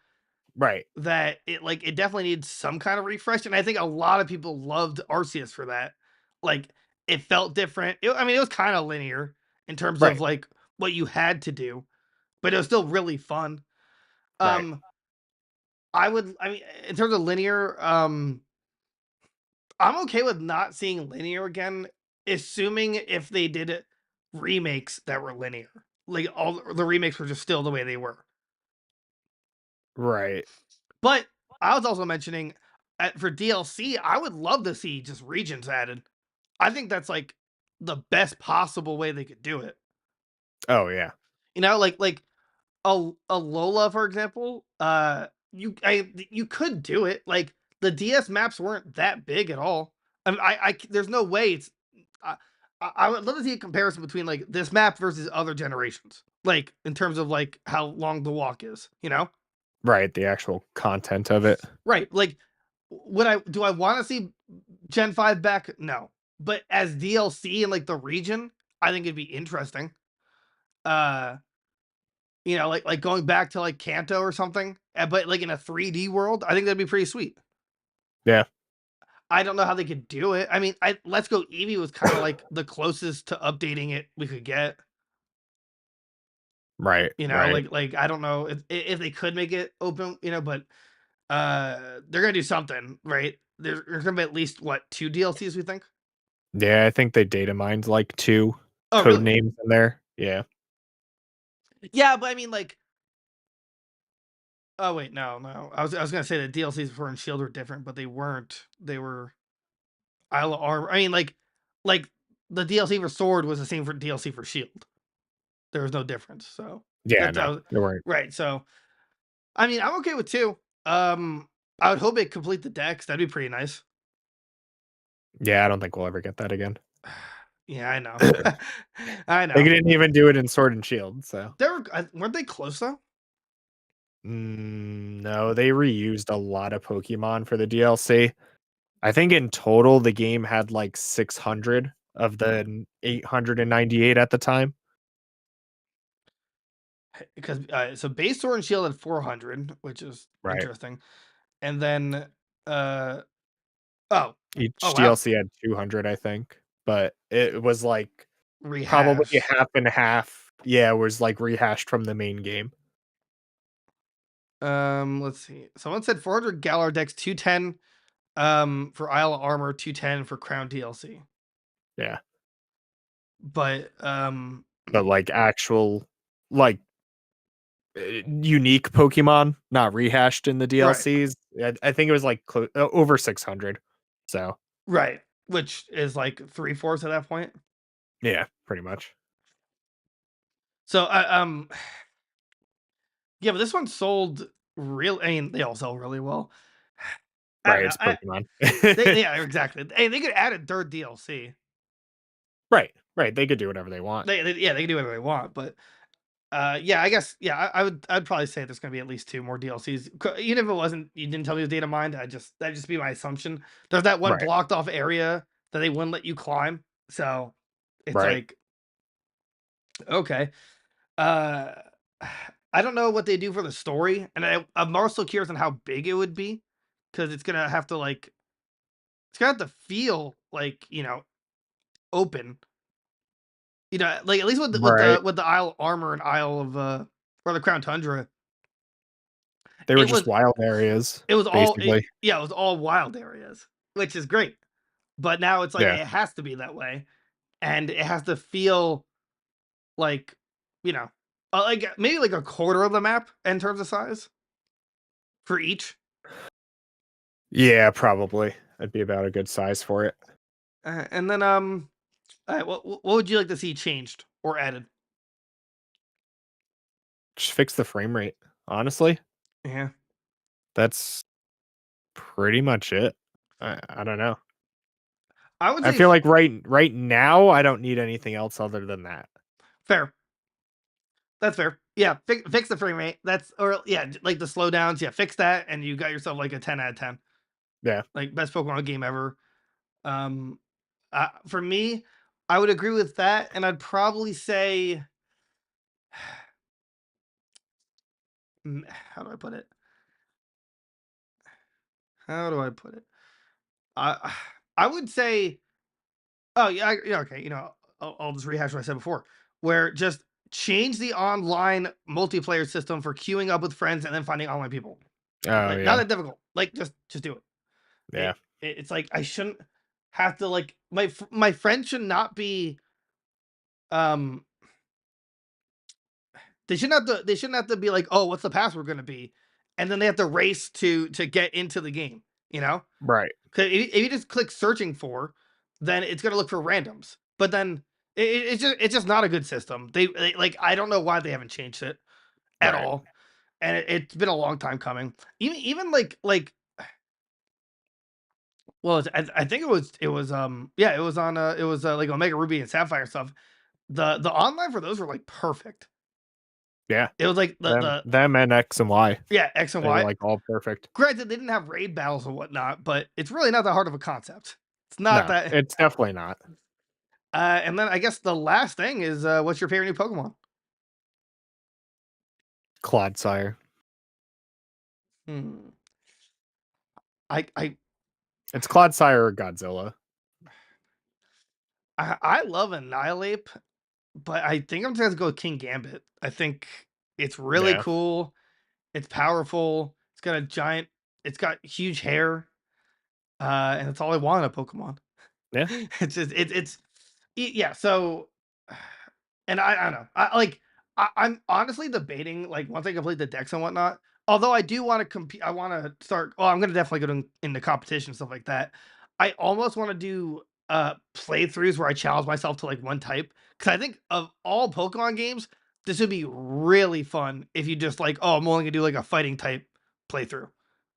right. that it definitely needs some kind of refresh. And I think a lot of people loved Arceus for that. Like it felt different. I mean, it was kind of linear in terms of Right. like what you had to do, but it was still really fun. Right. Um, I mean, in terms of linear, I'm okay with not seeing linear again, assuming if they did remakes that were linear. Like all the remakes were just still the way they were. Right. But I was also mentioning for DLC, I would love to see just regions added. I think that's like the best possible way they could do it. Oh yeah. You know, like a Lola, for example, you could do it. Like the DS maps weren't that big at all. There's no way it's. I, I would love to see a comparison between like this map versus other generations, like in terms of like how long the walk is. You know, Right. The actual content of it. right? Like, would I want to see Gen 5 back? No, but as DLC in like the region, I think it'd be interesting. Uh, like going back to like Kanto or something, but like in a 3D world, I think that'd be pretty sweet. Yeah. I don't know how they could do it. I mean, Let's Go Eevee was kind of like the closest to updating it we could get. Right. Right. Like I don't know if they could make it open, but they're gonna do something, right? There's gonna be at least what 2 DLCs we think. Yeah. I think they data mined like 2 Oh, code really? names in there. Yeah. Yeah, but I mean, like, oh wait, no. I was gonna say the DLCs for and Shield were different, but they weren't. They were Isle of Armor. I mean, like the DLC for Sword was the same for DLC for Shield. There was no difference. So Yeah. that's I No, was they weren't. right. So I mean, I'm okay with two. I would hope it complete the decks. That'd be pretty nice. Yeah. I don't think we'll ever get that again. Yeah, I know. I They know. didn't even do it in Sword and Shield. So Weren't they close though? no, they reused a lot of Pokemon for the DLC. I think in total the game had like 600 of the 898 at the time. Because so base Sword and Shield had 400, which is Right. interesting, and then uh oh Each wow, DLC had 200, I think, but it was like probably rehash. half and half. Yeah, it was like rehashed from the main game. Let's see. Someone said 400 Galar decks, 210 for Isle of Armor, 210 for Crown DLC. Yeah. But But like actual like unique Pokemon, not rehashed in the right, DLCs. I think it was like over 600. So, right, which is like three-fourths at that point. yeah, pretty much. So yeah, but this one sold real. I mean, they all sell really well. I don't Right, know. it's Pokemon. Yeah, exactly. Hey, they could add a third DLC. Right, right, they could do whatever they want. Yeah, they can do whatever they want. But yeah, I guess yeah, I'd probably say there's gonna be at least two more DLCs. Even if it wasn't, you didn't tell me it was data mined. That'd just be my assumption. There's that one Right, blocked off area that they wouldn't let you climb. So it's right. like okay. Uh, I don't know what they do for the story, and I'm also curious on how big it would be because it's gonna have to like it's gonna have to feel like open. Like at least with Right. with the Isle Armor and Isle of or the Crown Tundra, They were it just was wild areas, it was all basically. yeah, it was all wild areas, which is great. But now it's like Yeah. it has to be that way, and it has to feel like you know, like maybe like a quarter of the map in terms of size for each. Yeah, probably. That'd be about a good size for it. And then all right, what would you like to see changed or added? Just fix the frame rate, honestly. Yeah, That's pretty much it. I don't know. I would I say feel like right now, I don't need anything else other than that. fair. That's fair. Yeah, fix the frame rate. That's or yeah, like the slowdowns. Yeah, fix that, and you got yourself like a 10 out of 10, Yeah. like best Pokemon game ever. Um, for me, I would agree with that, and I'd probably say, how do I put it? How do I put it? I I would say, oh yeah, yeah, okay. I'll just rehash what I said before, where just change the online multiplayer system for queuing up with friends and then finding online people. Oh, Like, not yeah. that difficult. Like, just do it. Yeah. It's like I shouldn't have to like my friend should not be um they shouldn't have to be like, oh, what's the password gonna be? And then they have to race to get into the game, you know? Right. 'Cause if you just click searching for, then it's gonna look for randoms. But then it's just not a good system. They like I don't know why they haven't changed it at Right. all. And it's been a long time coming. Even like well, I think yeah, it was on like Omega Ruby and Sapphire stuff. The online for those were like perfect. Yeah. It was like the Them and X and Y. yeah, X and They were, Y. like, all perfect. Granted, they didn't have raid battles and whatnot, but it's really not that hard of a concept. It's not No, that. it's definitely not. And then I guess the last thing is, what's your favorite new Pokemon? Clodsire. Hmm. I It's Clodsire or Godzilla. I love Annihilate, but I think I'm just gonna go with King Gambit. I think it's really Yeah. cool. It's powerful. It's got a giant. It's got huge hair, and that's all I want in a Pokemon. Yeah. It's just it's yeah. So, and I don't know. I like I'm honestly debating like once I complete the decks and whatnot. Although I do want to compete, I want to start. Oh, I'm gonna definitely go into competition and stuff like that. I almost want to do playthroughs where I challenge myself to like one type because I think of all Pokemon games, this would be really fun if you just like, oh, I'm only gonna do like a fighting type playthrough.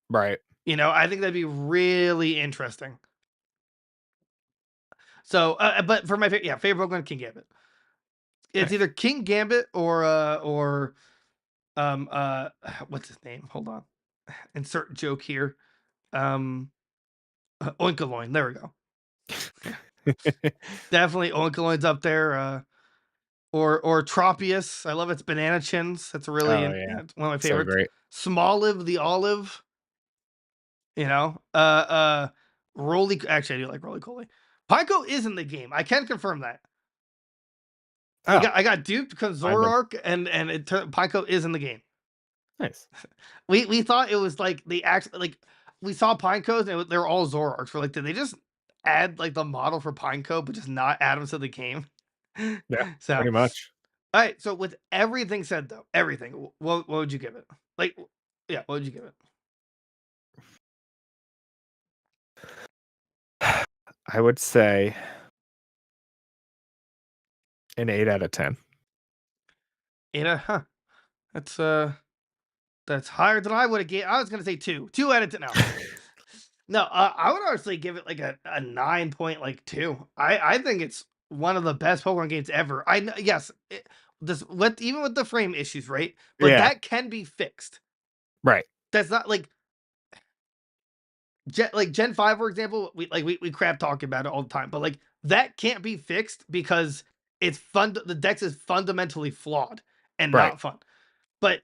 Right. You know, I think that'd be really interesting. So, but for my yeah, favorite Pokemon, King Gambit. It's Nice. either King Gambit or what's his name? Hold on. Insert joke here. Um Oinkoloin. There we go. Yeah. Definitely Oinkoloin's up there. Or Tropius. I love its banana chins. That's really Oh, yeah. yeah, it's one of my So favorites. great. Smoliv the olive, you know. Roly actually I do like Roly Poly. Pico is in the game. I can confirm that. Oh, I got duped because finally. Zoroark and it turned Pico is in the game. Nice. We thought it was like the act like we saw Pineco's and they were all Zoroarks. We're like, did they just add like the model for Pineco, but just not add them to the game? Yeah, So, all pretty much. right. So with everything said though, everything, what would you give it? Like, yeah, what would you give it? I would say an 8 out of 10. Huh? That's that's higher than I would have gave. I was gonna say two, 2 out of 10. No, no. I would honestly give it like a 9 like two. I think it's one of the best Pokemon games ever. Yes, this with even with the frame issues, right? But Yeah, that can be fixed. right, That's not like Gen 5, for example, we crap talk about it all the time, but like that can't be fixed because the dex is fundamentally flawed and right, not fun. But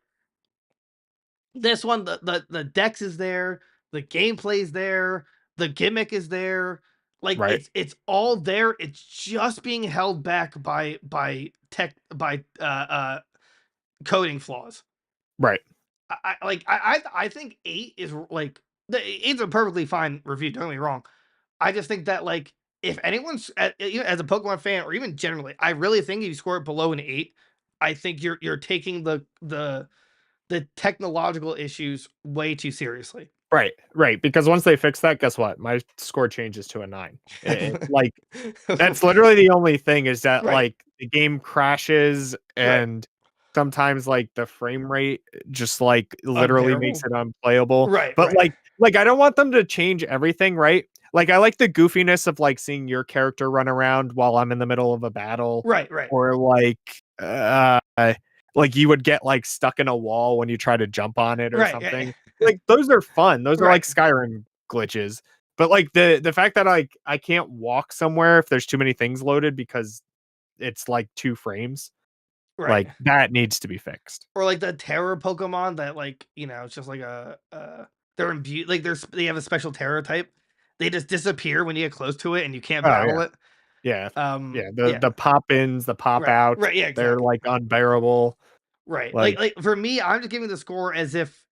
this one, the dex is there, the gameplay's there, the gimmick is there. Like right, it's all there. It's just being held back by coding flaws. right, I think 8 is like eight's a perfectly fine review. Don't get me wrong. I just think that like if anyone's as a Pokemon fan or even generally, I really think if you score it below an 8, I think you're taking the technological issues way too seriously. right, right, because once they fix that, guess what? My score changes to a 9. Like, that's literally the only thing is that, Right, like, the game crashes right, and sometimes, like, the frame rate just, like, literally makes unbearable. it unplayable, Right, but, right, I don't want them to change everything, right? Like, I like the goofiness of, like, seeing your character run around while I'm in the middle of a battle, right, right, or, like, you would get, like, stuck in a wall when you try to jump on it or right, yeah, something. Like, those are fun. Those are right, like Skyrim glitches. But, like, the fact that, like, I can't walk somewhere if there's too many things loaded because it's, like, 2 frames, right. like, that needs to be fixed. Or like the terror Pokemon that like it's just like they're imbued like they have a special terror type. They just disappear when you get close to it and you can't Oh, yeah. battle it. Yeah. Yeah, Yeah, the pop-ins, the right, pop-outs, right, yeah, they're, exactly. like, unbearable. Right. Like Like for me, I'm just giving the score as if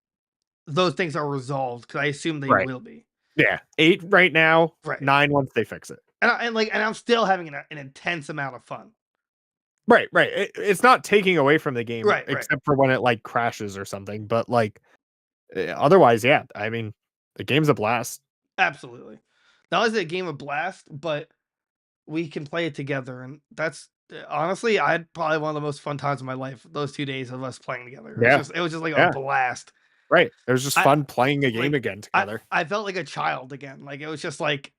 those things are resolved because I assume they Right. will be. Yeah. 8 right now, Right. 9 once they fix it. And I'm still having an intense amount of fun. Right, right. It's not taking away from the game Right, right. except for when it, like, crashes or something, but, like, otherwise, yeah, I mean, the game's a blast. Absolutely. Not only is it a game of blast, but we can play it together, and that's honestly, I had probably one of the most fun times of my life, those 2 days of us playing together. Yeah, It was just like a yeah, blast. right. It was just I fun playing a game like, again together. I felt like a child again, like, it was just like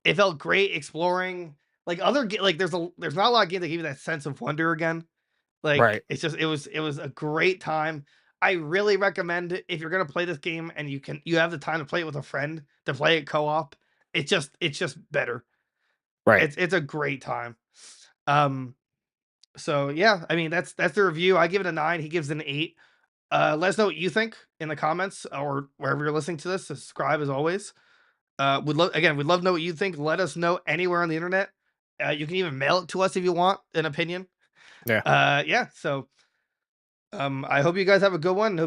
it felt great exploring, like, there's not a lot of games that give you that sense of wonder again. Like, Right. it was a great time. I really recommend it if you're gonna play this game and you have the time to play it with a friend, to play it co-op, it's just better. Right. It's a great time. Um, so yeah, I mean, that's the review. I give it a 9, he gives it an 8. Let us know what you think in the comments or wherever you're listening to this. Subscribe as always. We'd love to know what you think. Let us know anywhere on the internet. You can even mail it to us if you want an opinion. Yeah. Yeah, so I hope you guys have a good one. Hope